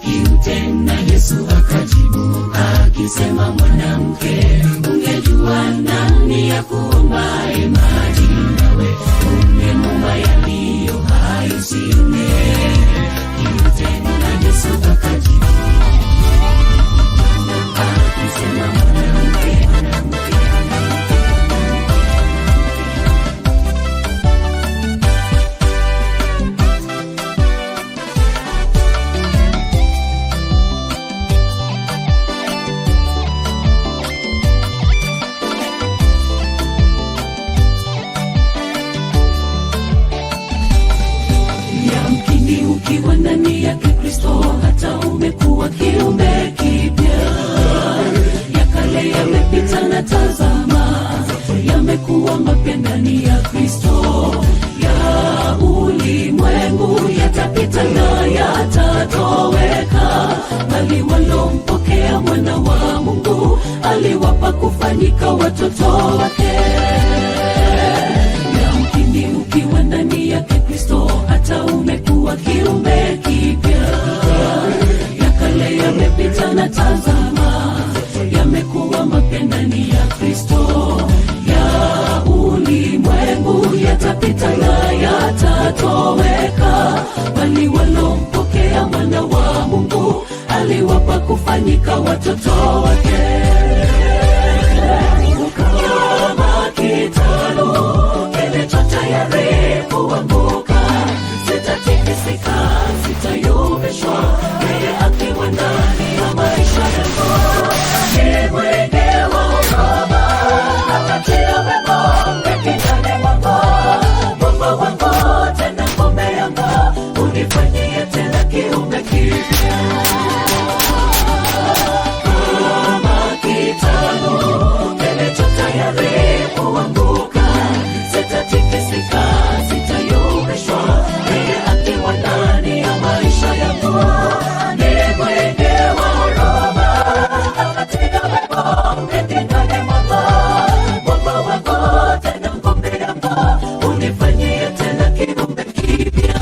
kiu tena. Yesu akajibu akisema, mwanamke, ungejua nani ya kuombaye maji, nawe ungemwomba yaliyo hai usione kiu tena. Yesu akajibu akisema, mwanamke, yamkini ukiwa ndani yake Kristo hata umekuwa kiumbe kipya. Ya kale yamepita na tazama, yamekuwa mapya ndani ya Kristo. Ya ulimwengu yatapita na yatatoweka, bali walompokea mwana wa Mungu aliwapa kufanyika watoto wake. Yamkini ukiwa ndani yake Kristo hata umekuwa kiumbe kipya. Ya kale yamepita na tazama, yamekuwa mapya ndani ya Kristo. Ya ulimwengu yatapita na yatatoweka, bali walompokea mwana wa Mungu aliwapa kufanyika watoto wake. Kama kitalu kilicho tayari kuanguka, sitatikisika, sitayumbishwa, yeye akiwa ndani ya maisha yangu. Ni mwenge wa huruma, atatia wema kinywani mwangu. Mungu wangu tena ngome yangu, unifanyie tena kiumbe kipya. Kama kitalu kilicho tayari kuanguka, sitatikisika, sitayumbishwa, yeye akiwa ndani ya maisha yangu. Ni mwenge wa huruma, atatia wema kinywani mwangu. Mungu wangu tena ngome yangu, unifanyie tena kiumbe kipya.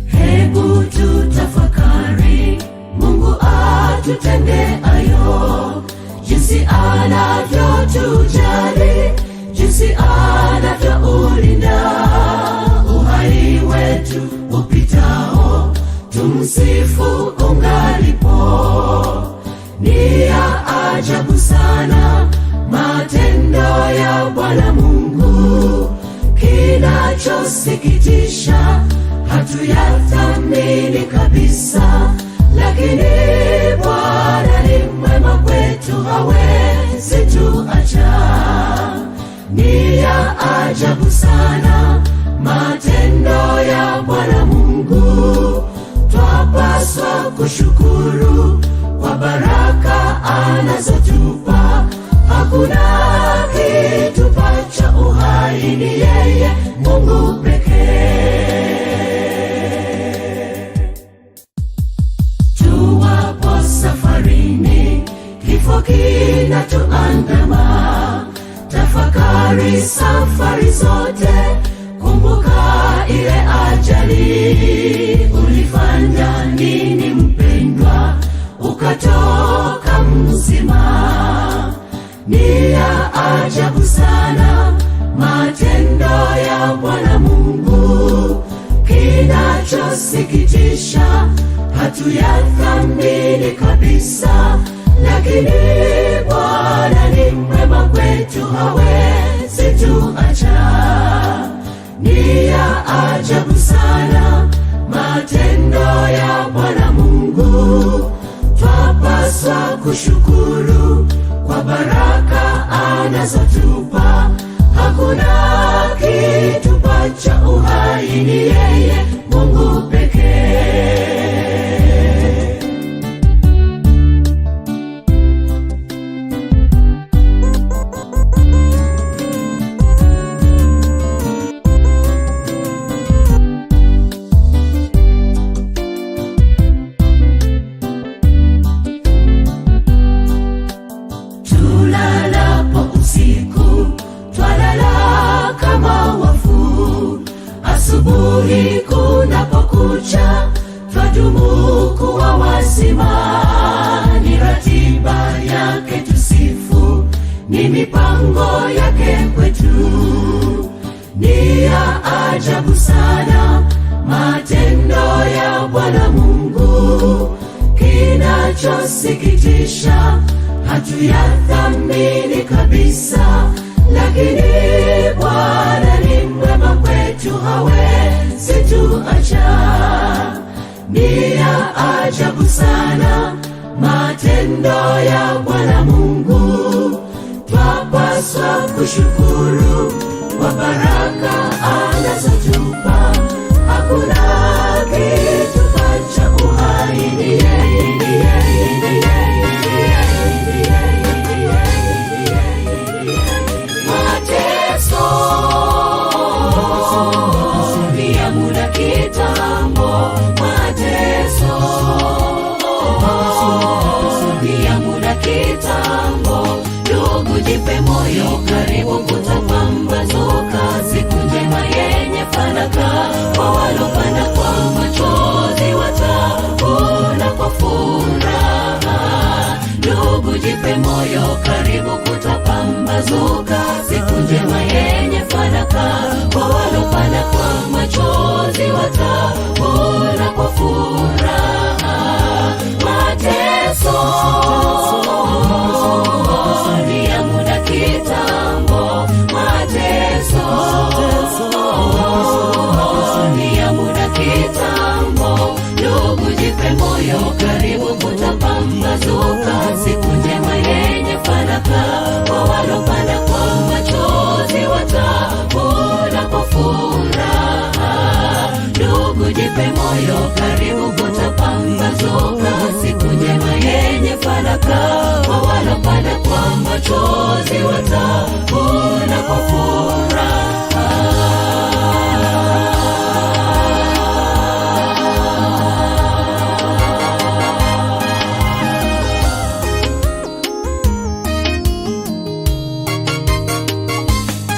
Hebu tutafakari Mungu atutende ayo, jinsi anavyotujali, jinsi anavyoulinda uhai wetu upitao. Tumsifu ungalipo, ni ya ajabu sana matendo ya Bwana Mungu. Kinachosikitisha hatuyathamini kabisa, lakini Bwana ni mwema. kwetu hawezi tuacha. Ni ya ajabu sana matendo ya Bwana Mungu, twapaswa kushukuru kwa baraka anazotupa. Hakuna kitupacha uhai, ni yeye Mungu pekee. Tuwapo safarini, kifo kinatuandama, tafakari safari zote, kumbuka ile ajali. Ulifanya nini mpendwa, ukatoka mzima? Ni ya ajabu sana matendo ya Bwana Mungu, kinachosikitisha hatuyathamini kabisa, lakini Bwana ni mwema kwetu, hawezi tuacha. Ni ya ajabu sana matendo ya Bwana Mungu, twapaswa kushukuru kwa baraka anazotupa. Hakuna kitupacha uhai, ni yeye Mungu pekee. Asubuhi kunapokucha, twadumu kuwa wazima. Ni ratiba yake tusifu, ni mipango yake kwetu. Ni ya ajabu sana matendo ya Bwana Mungu, kinachosikitisha hatuyathamini kabisa, lakini Bwana ni mwema kwetu, hawezi tuacha. Ni ya ajabu sana matendo ya Bwana Mungu, twapaswa kushukuru kwa baraka anazotupa. Hakuna kitupacha uhai, ni yeye, ni yeye, ni yeye, ni yeye, ni yeye. Mateso ni ya muda kitambo, mateso ni ya muda kitambo. Ndugu, jipe moyo, karibu kutapambazuka, siku njema yenye fanaka. Kwa walopanda kwa machozi watavuna kwa furaha. Ndugu, jipe moyo, karibu kutapambazuka, siku njema yenye fanaka. Kwa walopanda kwa machozi watavuna kwa furaha. Mateso ni ya muda kitambo, mateso ni ya muda kitambo. Ndugu, jipe moyo, karibu kutapambazuka, siku njema yenye fanaka. Kwa walopanda kwa machozi watavuna kwa furaha. Ndugu, jipe moyo, karibu kutapambazuka, siku njema yenye fanaka. Kwa walopanda kwa machozi watavuna kwa furaha.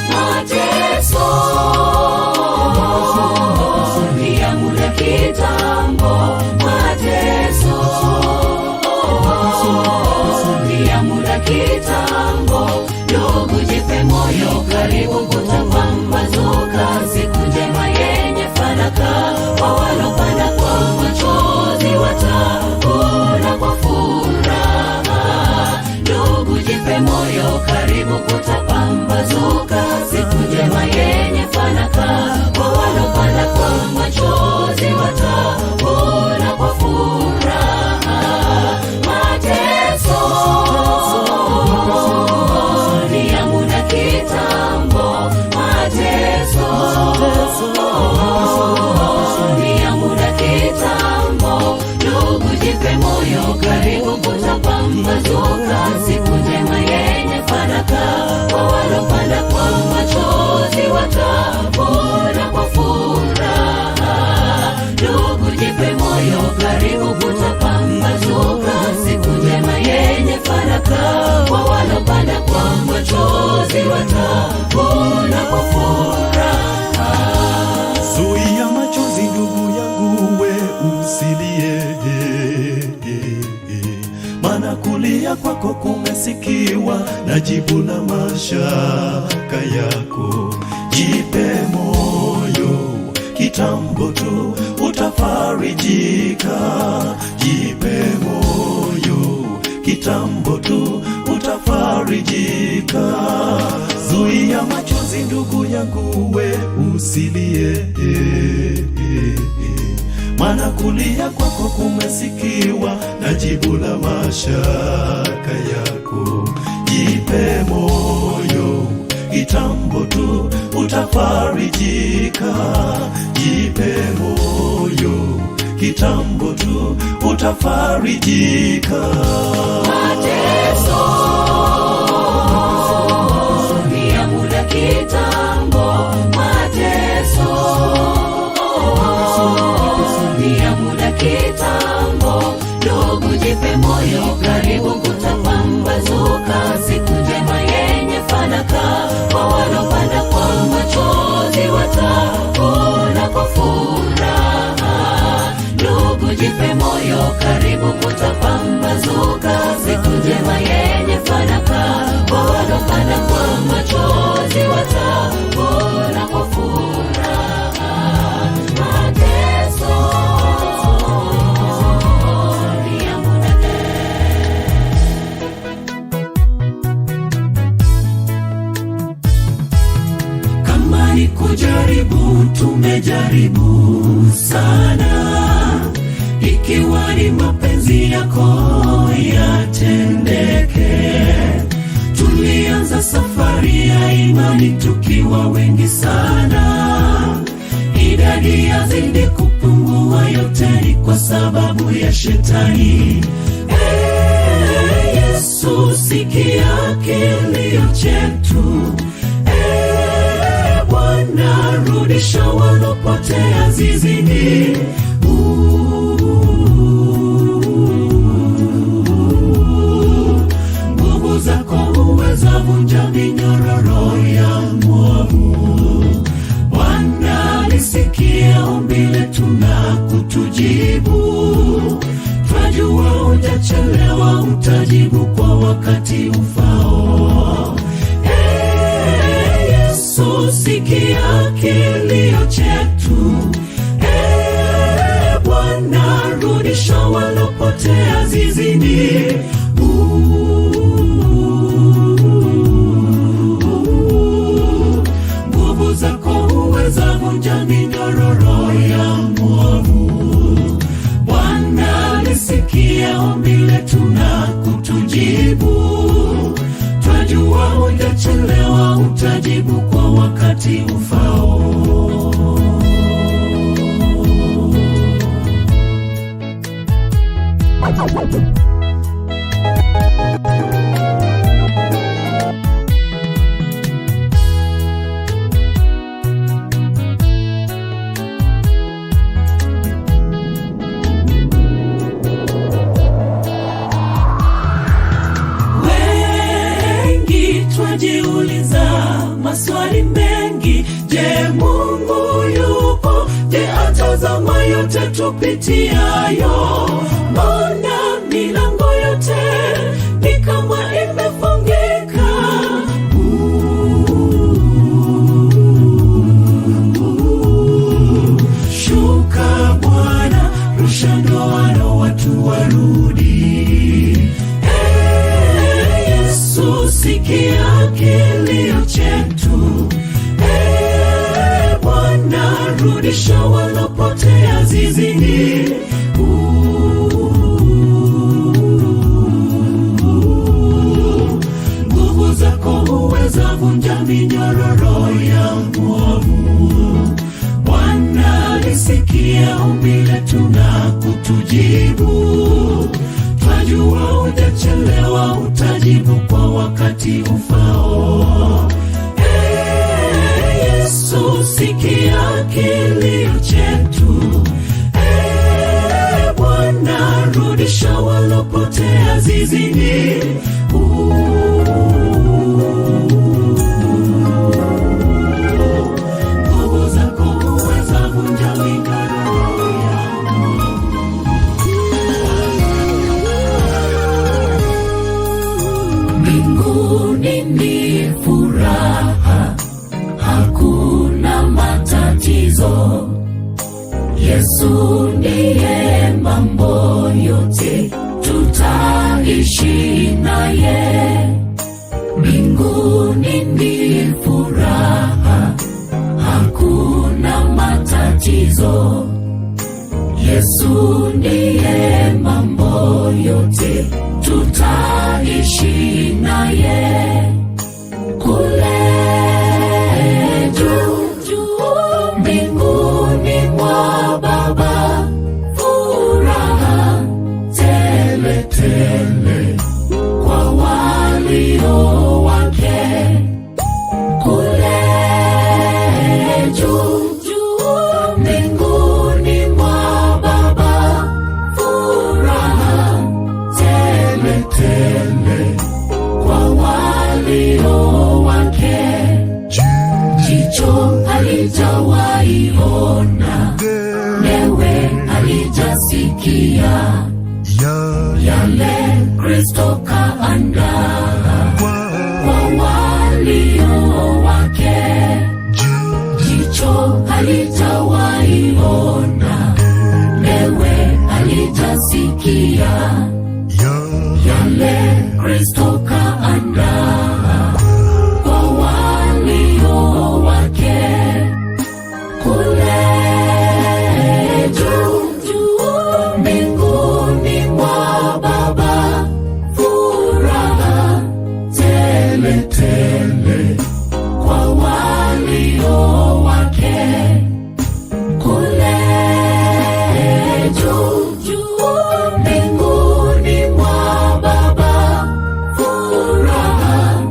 Mateso ni ya muda kitambo, mateso ni ya muda kitambo. kulia kwako kumesikiwa, na jibu la mashaka yako. Jipe moyo, kitambo tu utafarijika. Jipe moyo, kitambo tu utafarijika. Zuia machozi ndugu yangu, we usilie, maana kulia kwako kumesikiwa, na jibu la mashaka yako. Jipe moyo, kitambo tu utafarijika. Jipe moyo, kitambo tu utafarijika. Mateso ni ya muda kitambo, mateso ni ya muda kitambo. Ndugu, jipe moyo, karibu kutapambazuka. Siku njema yenye fanaka, kwa walopanda kwa machozi watavuna kwa furaha. Ndugu, jipe moyo, karibu kutapambazuka. Siku njema yenye fanaka, kwa walopanda kwa machozi watavuna kwa furaha. Mateso ni ya muda. Kama ni kujaribu, tumejaribu sana. Ikiwa ni mapenzi yako yatendeke. Tulianza safari ya imani tukiwa wengi sana, idadi yazidi kupungua. Yote ni kwa sababu ya shetani. Yesu, sikia kilio chetu. Bwana, rudisha walopotea zizini. Nguvu zako uweza vunja minyororo ya mwovu. Bwana, lisikia ombi letu na kutujibu. Twajua hujachelewa, utajibu kwa wakati ufao. Yesu, sikia kilio chetu. Bwana, rudisha walopotea zizini. Nguvu zako uweza vunja minyororo ya mwovu. Bwana, lisikia ombi letu na kutujibu. Twajua hujachelewa, utajibu kwa wakati ufao. Wengi twajiuliza maswali mengi. Je, Mungu yupo? Je, atazama yote tupitiayo? Mbona milango yote ni kama imefungika? Shuka Bwana, rusha ndoano, watu warudi. Yesu, sikia kilio chetu. Bwana, rudisha walopotea zizini. Nguvu zako uweza vunja minyororo ya mwovu. Bwana, lisikia ombi letu na kutujibu. Twajua hujachelewa, utajibu kwa wakati ufao. Yesu, sikia kilio chetu. Bwana, rudisha walopotea zizini. Nguvu zako uweza vunja minyororo ya mwovu. mbinguni ni furaha, hakuna matatizo. Yesu ndiye mambo yote, tutaishi naye. Mbinguni ni furaha, hakuna matatizo. Yesu ndiye mambo yote, tutaishi naye. Kule juu mbinguni mwa Baba, furaha tele tele kwa walio wake. Kule juu mbinguni mwa Baba, furaha tele tele kwa walio wake. Jicho halijawahi ona, lewe halijasikia yale Kristo kaandaa kwa walio wake. Jicho halijawahi ona, lewe halijasikia yale Kristo kaandaa kwa walio wake. Kule juu mbinguni mwa Baba, furaha tele tele kwa walio wake. Kule juu mbinguni mwa Baba, furaha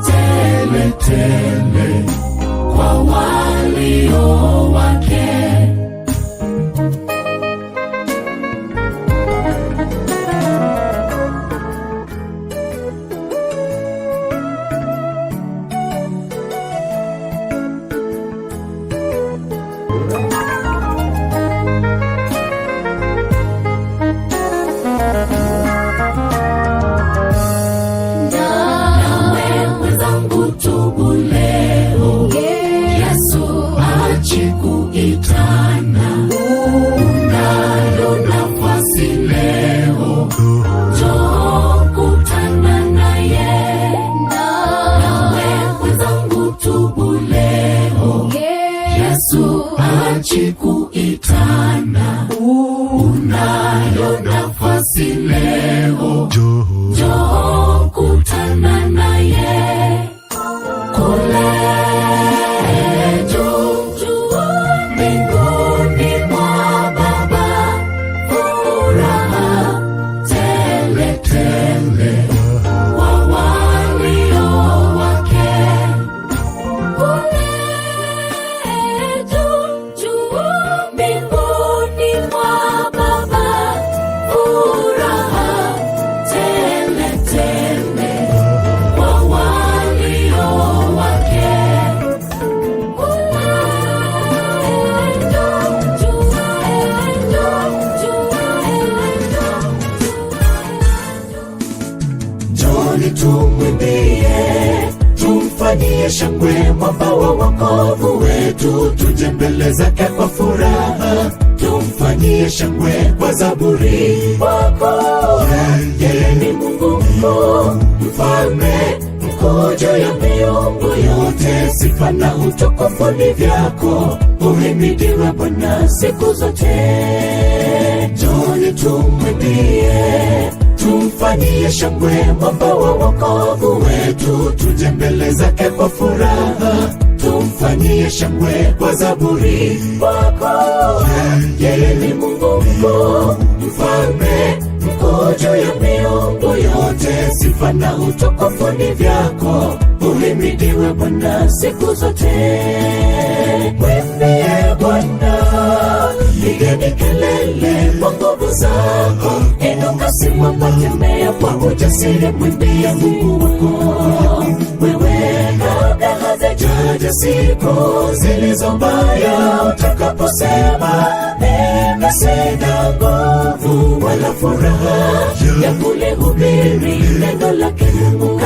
tele tele kwa walio wake. Nawe mwenzangu, tubu leo, Yesu achi kuitana. Unayo nafasi leo, njoo kutana naye. Nawe mwenzangu, tubu leo, Yesu achi kuitana. Unayo nafasi leo, njoo kutana naye. Kule juu mbinguni mwa Baba, furaha tele tele kwa walio wake. Kule juu mbinguni mwa Baba, furaha tele tele kwa walio wake. Njoni tumwimbie, tumfanyie shangwe mwamba wa wokovu wetu. Tuje mbele zake kwa furaha, tumfanyie shangwe kwa zaburi wako. Yeye ni Mungu mkuu, mfalme mkuu juu ya miungu yote. Sifa na utukufu ni vyako, uhimidiwe Bwana siku zote. Njoni tumwimbie, tumfanyie shangwe mwamba wa wokovu wetu. Tuje mbele zake kwa furaha, tumfanyie shangwe kwa zaburi wako. Yeye ni Mungu mkuu, mfalme mkuu juu ya miungu yote. Sifa na utukufu ni vyako, uhimidiwe Bwana siku zote. Mwimbie Bwana, pigeni kelele kwa nguvu zako. Inuka, simama, tembea kwa ujasiri, mwimbie Mungu wako. Wewe kabla hazijaja siku zilizo mbaya, utakaposema mimi sina nguvu wala furaha ya kulihubiri neno lake Mungu.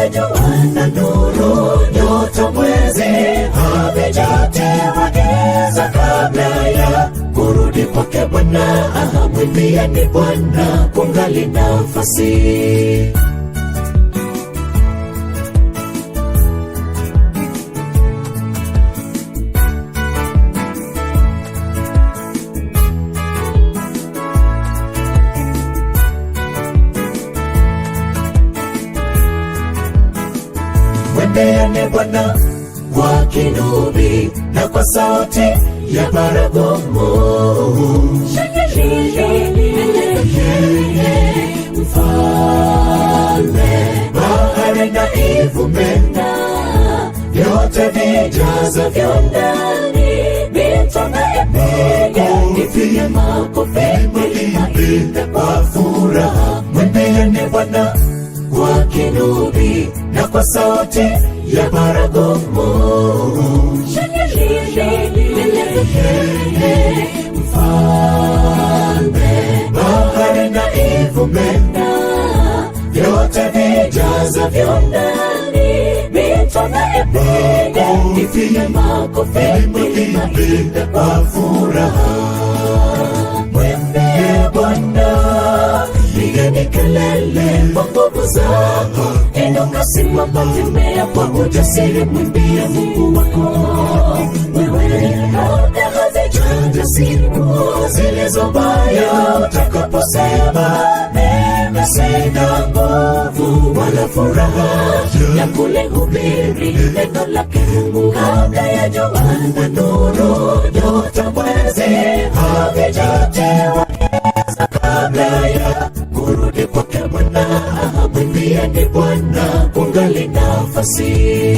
ya jua na nuru, nyota, mwezi havijatiwa giza kabla ya kurudi kwake Bwana. Mwimbieni Bwana kungali nafasi. Mwimbieni Bwana kwa kinubi na kwa sauti ya baragumu. Mfalme, bahari na ivume, vyote vijazavyo ndani, mito na ipiga, ipige makofi, imbe kwa furaha. Mwimbieni Bwana kwa kinubi na kwa sauti ya baragumu. Mfalme, bahari na ivume, vyote vijazavyo ndani, mito na ipiga, ipige makofi, imbe kwa furaha. Mwimbieni Bwana, pigeni kelele kwa nguvu zako, inuka, simama, tembea kwa ujasiri, mwimbie Mungu wako. Wewe kabla hazijaja siku zilizo mbaya, utakaposema mimi sina nguvu wala furaha ya kulihubiri neno lake Mungu. Kabla ya jua na nuru, nyota, mwezi havijatiwa giza kabla ya kurudi kwake Bwana. Mwimbieni Bwana kungali nafasi.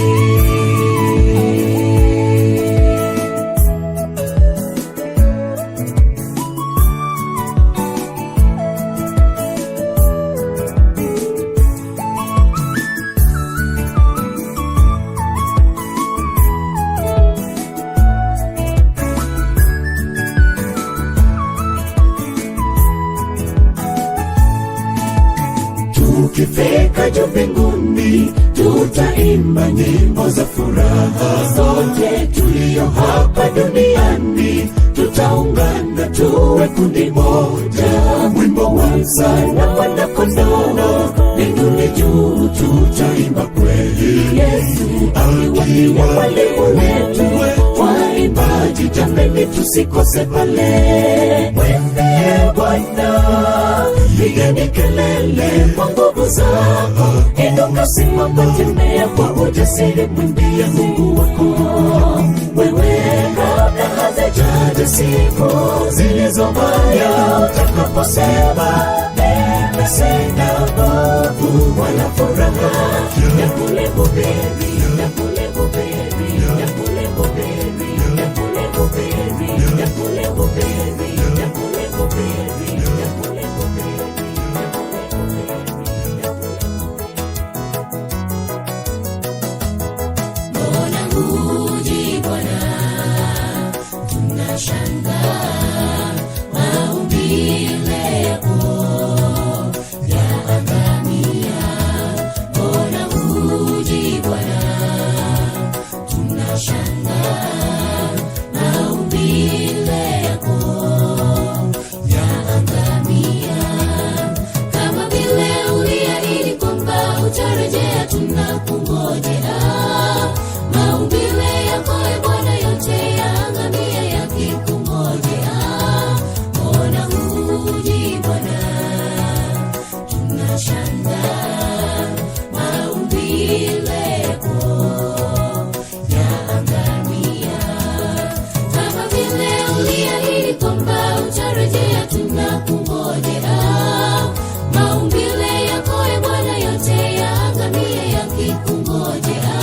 Tukifika juu mbinguni, tutaimba nyimbo za furaha. Sote tulio hapa duniani tutaungana tuwe kundi moja. Wimbo wa msana Mwana Kondoo, mbinguni juu tutaimba kweli. Yesu akiwa mwalimu wetu, waimbaji jameni tusikose pale. Mwimbieni Bwana, pigeni kelele kwa nguvu zako, inuka, simama, tembea kwa ujasiri, mwimbie Mungu wako. Wewe kabla hazijaja siku zilizo mbaya, utakaposema mimi sina nguvu wala furaha ya kulihubiri, ya kulihubiri, ya kulihubiri, ya kulihubiri, ya kulihubiri, ya kulihubiri, ya kulihubiri. Mbona huji Bwana, tunashangaa maumbile yako yaangamia. Mbona huji Bwana, tunashangaa maumbile yako yaangamia. Kama vile uliahidi kwamba utarejea, tunakungojea. Maumbile yako e Bwana yote yaangamia yakikungojea. Mbona huji Bwana, tunashangaa maumbile yako yaangamia. Kama vile uliahidi kwamba utarejea, tunakungojea. Maumbile yako e Bwana yote yaangamia yakikungojea.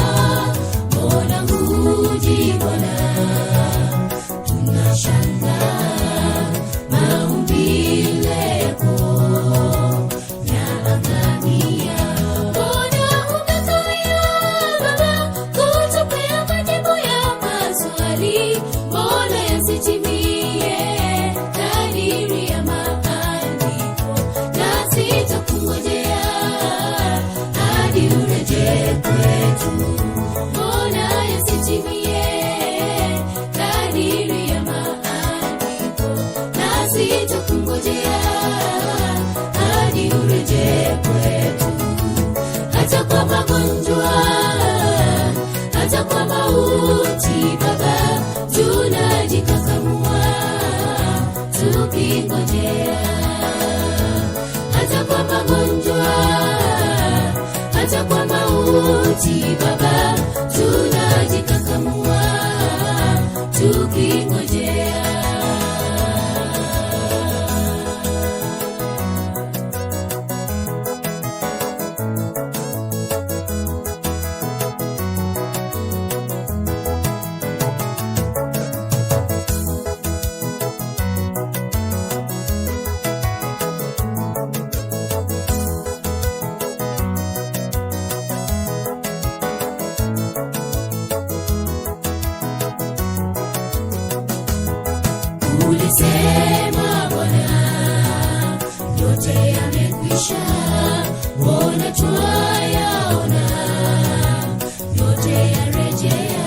Mbona huji Bwana, tunashangaa maumbile yako yaangamia. Mbona umetoa urejee kwetu. Mbona yasitimie kadiri ya maandiko, nasi tukungojea hadi urejee kwetu. Hata kwa magonjwa, hata kwa mauti Baba, tunajikakamua tukingojea. Hata kwa magonjwa, hata kwa mauti Baba, tunajikakamua tukingojea. Ulisema Bwana, yote yamekwisha, mbona twayaona yote yarejea.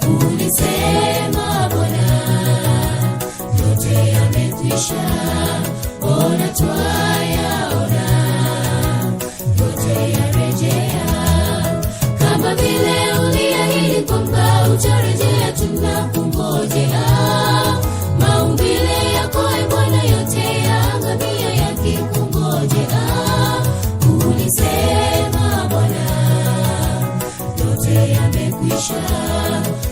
Ulisema Bwana, yote yamekwisha, mbona twayaona yote yarejea. Kama vile uliahidi kwamba utarejea, tunakungojea. Maumbile yako Bwana yote yaangamia yakikungojea. Ulisema Bwana, yote yamekwisha,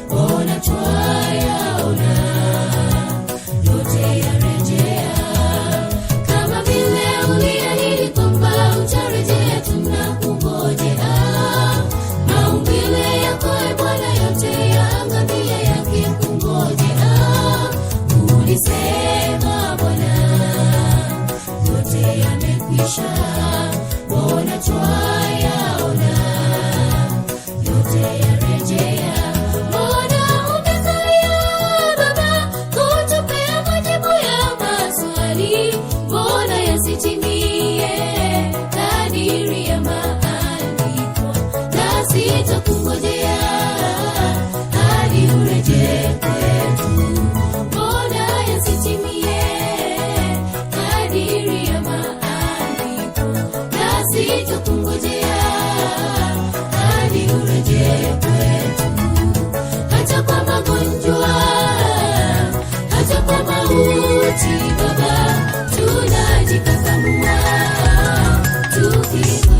mbona twayaona yote yarejea. Kama vile uliahidi kwamba utarejea, tunakungojea. Maumbile yako Bwana yote yaangamia yakikungojea. Ulisema Bwana, yote yamekwisha, mbona twayaona yote yarejea. Mbona umekalia Baba kutupea majibu ya maswali, mbona yasitimie kadiri ya maandiko, nasi tukungojea hadi urejee kwetu. Mbona yasitimie kadiri ya maandiko, nasi tukungojea hadi urejee kwetu. Hata kwa magonjwa, hata kwa mauti Baba, tunajikakamua tukingojea.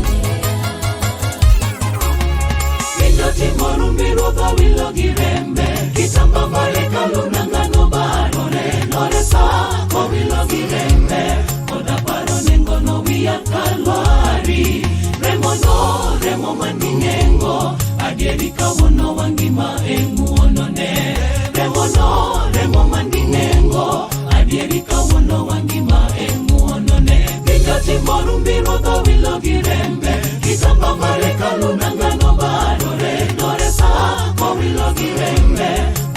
Timorumbiruga wilo girembe kitamba mareka lunangano barone noresa ko wilo girembe oda parone ngono wia kalwari remo mandingengo adieri kawono wangima emuonone remo mandingengo adieri kawono wangima emuonone. Timorumbiruga wilo girembe kitamba mareka lunangano barone wilo girembe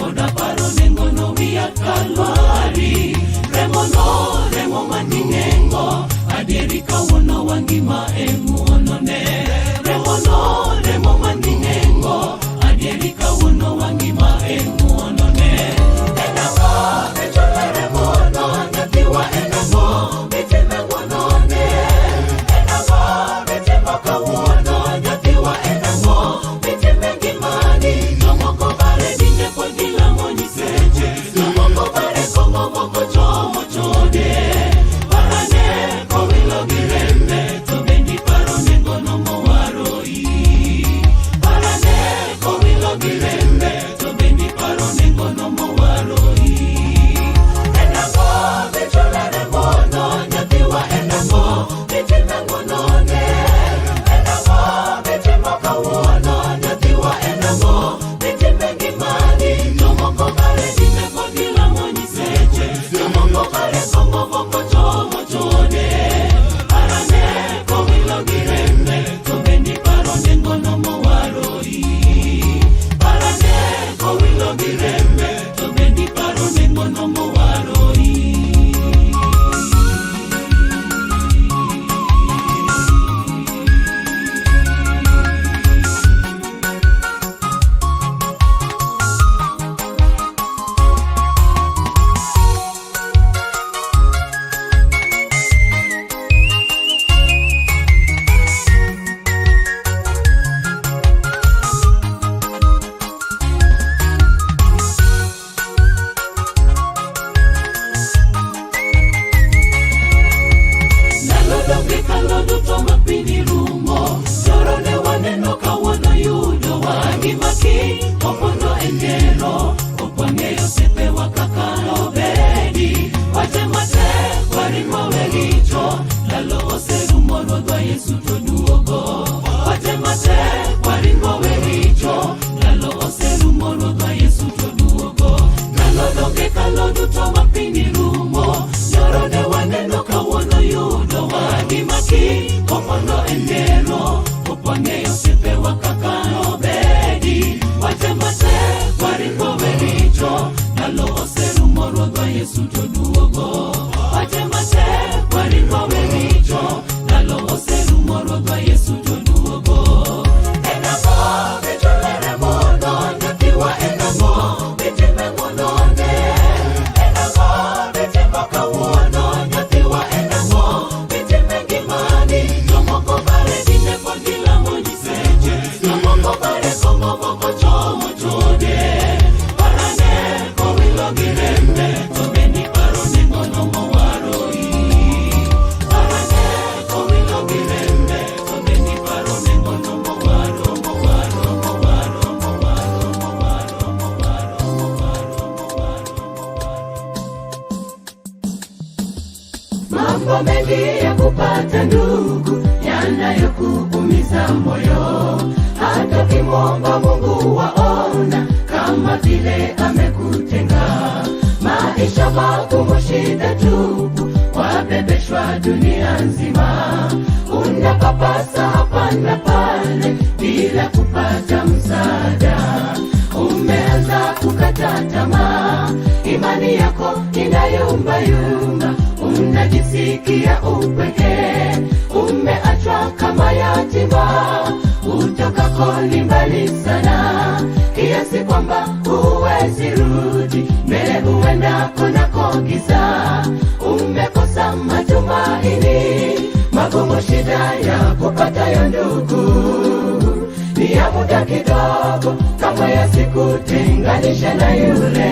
oda paro nengono via kalwari remo mandingengo adieri kawono wangima emuonone remo mandingengo adieri kawono wangima emuonone. Enamo mechola remono nyatiwa enamo mitime wonone enamo mitime mate waringo wericho Nalo oseru moro dwa Yesu to duogo Nalo doge kalo duto mapini rumo Yorode waneno kawuono yudo wadimaki Opono endero Opwangeyo sepewa kaka obedi Wate mate waringo wericho Nalo oseru moro dwa Yesu to duogo Wate mate waringo wericho Nalo oseru moro dwa Yesu to duogo Enamo vichulere mono Nyakiwa enamo vitime monone Enamo vitime kawuono Nyakiwa enamo vitime gimani Nomoko bare dine pagila monyiseche Nomoko bare komo moko chomo chode Parane kowilo girembe Tomeni paro nengono mowaroi Parane kowilo girembe Tomeni paro nengono mowaro Mambo mengi ya kupata ndugu yanayokuumiza moyo hata kimwomba Mungu waona kama vile amekutenga maisha magumu shida tupu wabebeshwa dunia nzima unapapasa hapa na pale bila kupata msaada umeanza kukata tamaa imani yako inayumbayumba unajisikia upweke umeachwa kama yatima utokako ni mbali sana kiasi kwamba huwezi rudi mbele huenda kunako giza umekosa matumaini magumu shida ya kupatayo ndugu ni ya muda kidogo kama yasikutenganisha na yule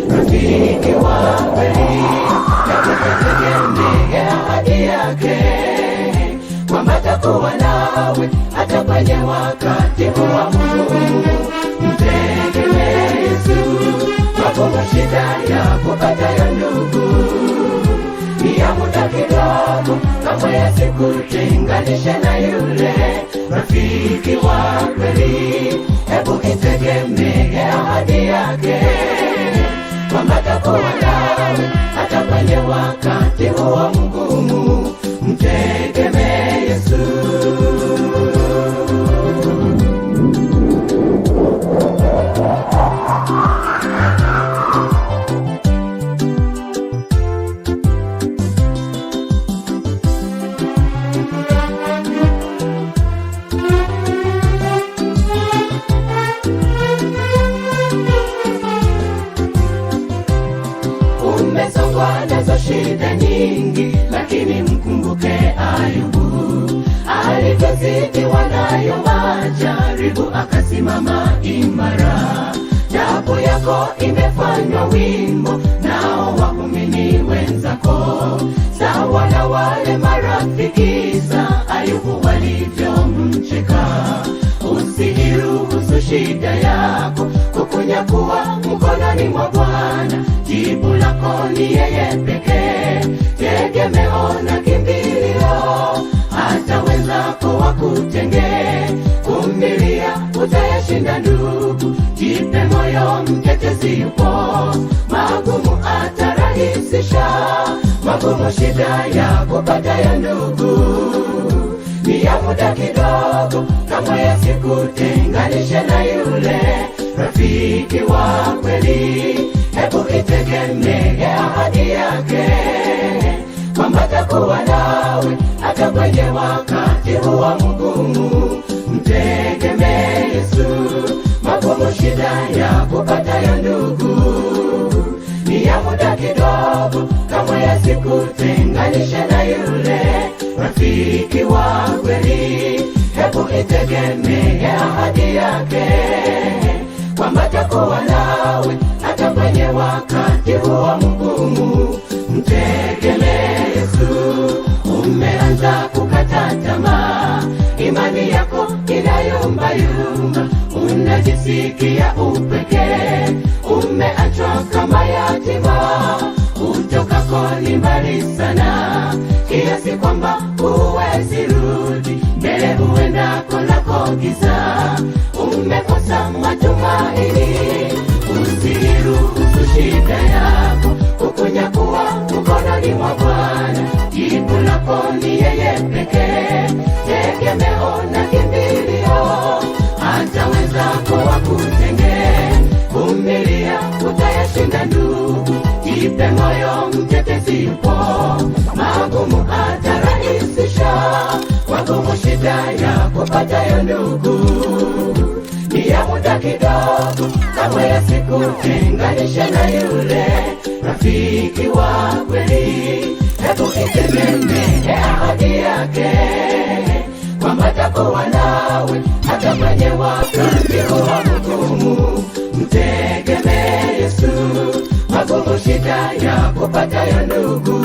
rafiki wa kweli yakutegemea ahadi yake kwamba atakuwa nawe hata kwenye wakati wa Mungu mtegemee Yesu magumu shida ya kupatayo ndugu ni ya muda kidogo kama yasikutenganisha na yule rafiki wa kweli hebu itegemee ahadi yake kwamba atakuwa nawe hata kwenye wakati wa mgumu mtegemee Yesu umesongwa nazo shida nyingi lakini mkumbuke Ayubu alivyozidiwa nayo majaribu akasimama imara japo yako imefanywa wimbo nao waumini wenzako sawa na wale marafiki za Ayubu walivyomcheka usiiruhusu shida yako kukunyakuwa mkononi mwa Bwana jibu lako ni yeye pekee tegemeo na kimbilio hata wenzako wakutenge kumilia utayashinda ndugu jipe moyo mtetezi yupo magumu atarahisisha magumu shida ya kupatayo ndugu ni ya muda kidogo kama yasikutenganisha na yule rafiki wa kweli hebu itegemee ahadi yake kwamba atakuwa nawe hata kwenye wakati wa mgumu mtegemee Yesu magumu shida ya kupatayo ndugu ni ya muda kidogo kama yasikutenganisha na yule rafiki wa kweli hebu itegemee ahadi yake kwamba atakuwa nawe hata kwenye wakati wa mgumu mtegemee Yesu umeanza kukata tamaa imani yako inayumbayumba unajisikia upweke umeachwa kama yatima utokako ni mbali sana kiasi kwamba huwezi rudi uendako lako giza, umekosa matumaini, usiruhusu shida yako kukunyakuwa mkononi mwa Bwana. Jibu lako ni yeye pekee, tegemeo na kimbilio, hataweza kuwakutenge. Vumilia, utayashinda ndugu, jipe moyo, mtetezi yupo, magumu atarahisisha, magumu shida yako patayo ndugu, ni ya muda kidogo, kamwe yasikutenganishe na yule rafiki wa kweli. Hebu itegemee ahadi yake, kwamba atakuwa nawe hata kwenye wakati wa magumu. Mtegemee Yesu, magumu shida yako patayo ndugu,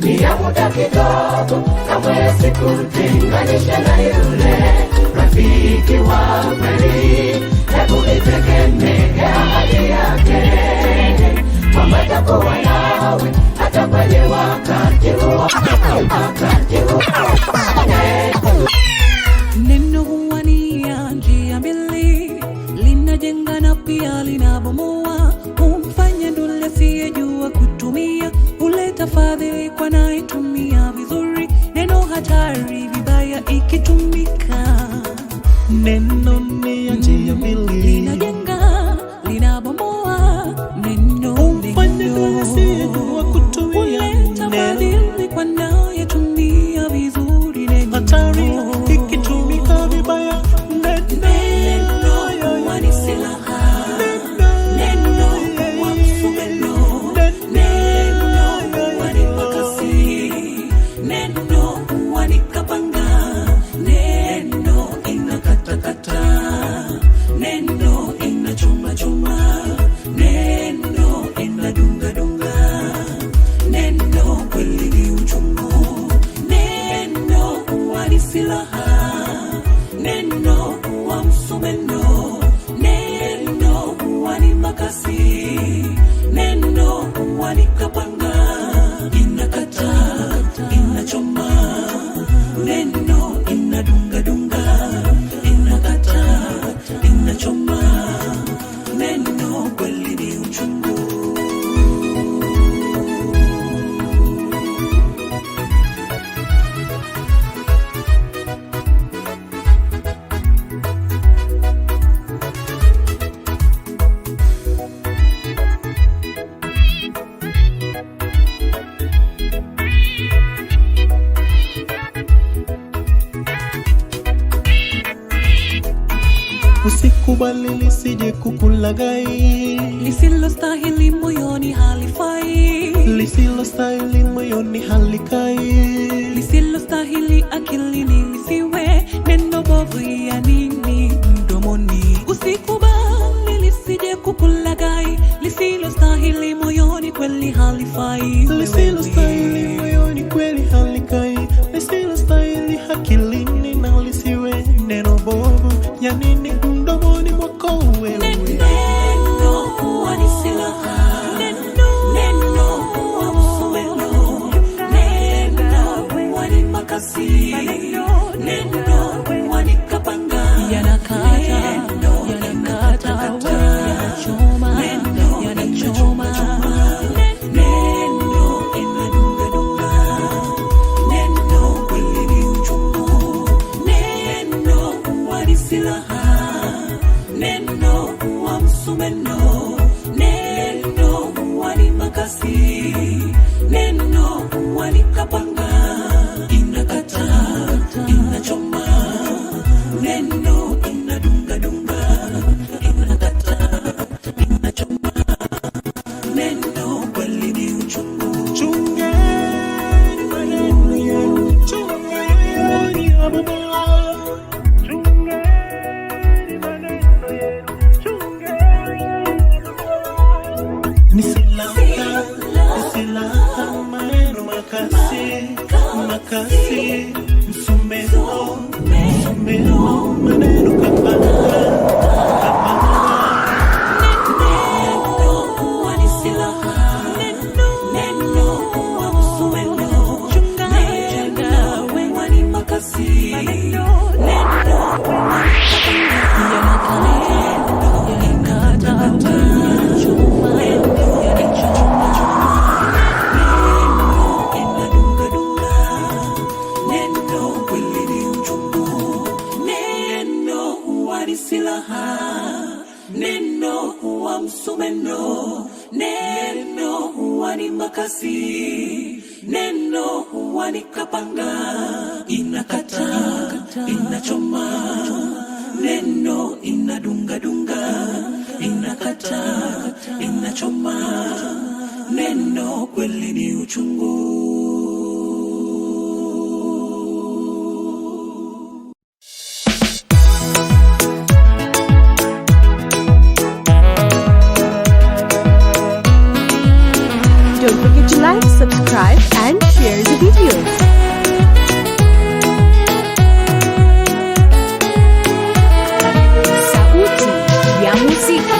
ni ya muda kidogo, kamwe yasikutenganishe na yule rafiki wa kweli. Hebu itegemee ahadi yake, kwamba atakuwa nawe hata kwenye wakati huo. Neno huwa ni ya njia mbili, linajenga na pia linabomoa. Humfanya ndule asiyejua kutumia, huleta fadhili kwa anaitumia vizuri. Neno hatari vibaya ikitumika. Neno ni ya njia mbili, linajenga, linabomoa. Neno humfanya ndule asiyejua kutumia, huleta fadhili kwa anayetumia vizuri. Neno hatari ikitumika vibaya. Neno huwa ni silaha, neno huwa msumeno, neno huwa ni makasi, neno huwa ni kapanga, neno inakatakata, neno inachoma, neno inadunga, neno kweli ni uchungu. Neno huwa ni silaha, neno huwa msumeno, neno huwa ni makasi, neno huwa ni kapanga, inakata, inachoma, neno inadunga, inakata, inachoma, neno kweli ni uchungu. Usikubali lisije kukulagai, Lisilostahili moyoni halifai, lisilostahili moyoni halikai, lisilostahili akilini lisiwe. Neno bovu ya nini mdomoni? Usikubali lisije kukulagai, lisilostahili moyoni kweli halifai. lisilostahili moyoni kweli halikai, lisilostahili akilini na lisiwe. Neno bovu ya nini mdomoni mwako wewe? Neno huwa ni silaha, neno huwa msumeno, neno huwa ni makasi, neno huwa ni kapanga, yanakata, yanachoma, neno inadunga, neno kweli ni uchungu. Neno huwa ni silaha, neno huwa msumeno, neno huwa ni makasi, neno huwa ni kapanga, inakata, inachoma, neno inadunga, inakata, inachoma, neno kweli ni uchungu. Chungeni maneno yenu, chungeni abomoa, chungeni maneno yenu, ni silaha maneno makasi, msumeno maneno kapanga. Neno huwa ni silaha, neno huwa msumeno, neno huwa ni makasi, silaha. Neno huwa msumeno, neno huwa ni makasi, neno huwa ni kapanga, inakata, inachoma, neno inadunga dunga, inakata, inachoma, neno kweli ni uchungu. Don't forget to like, subscribe and share the videos. Sauti ya Muziki.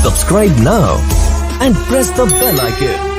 Subscribe now and press the bell icon.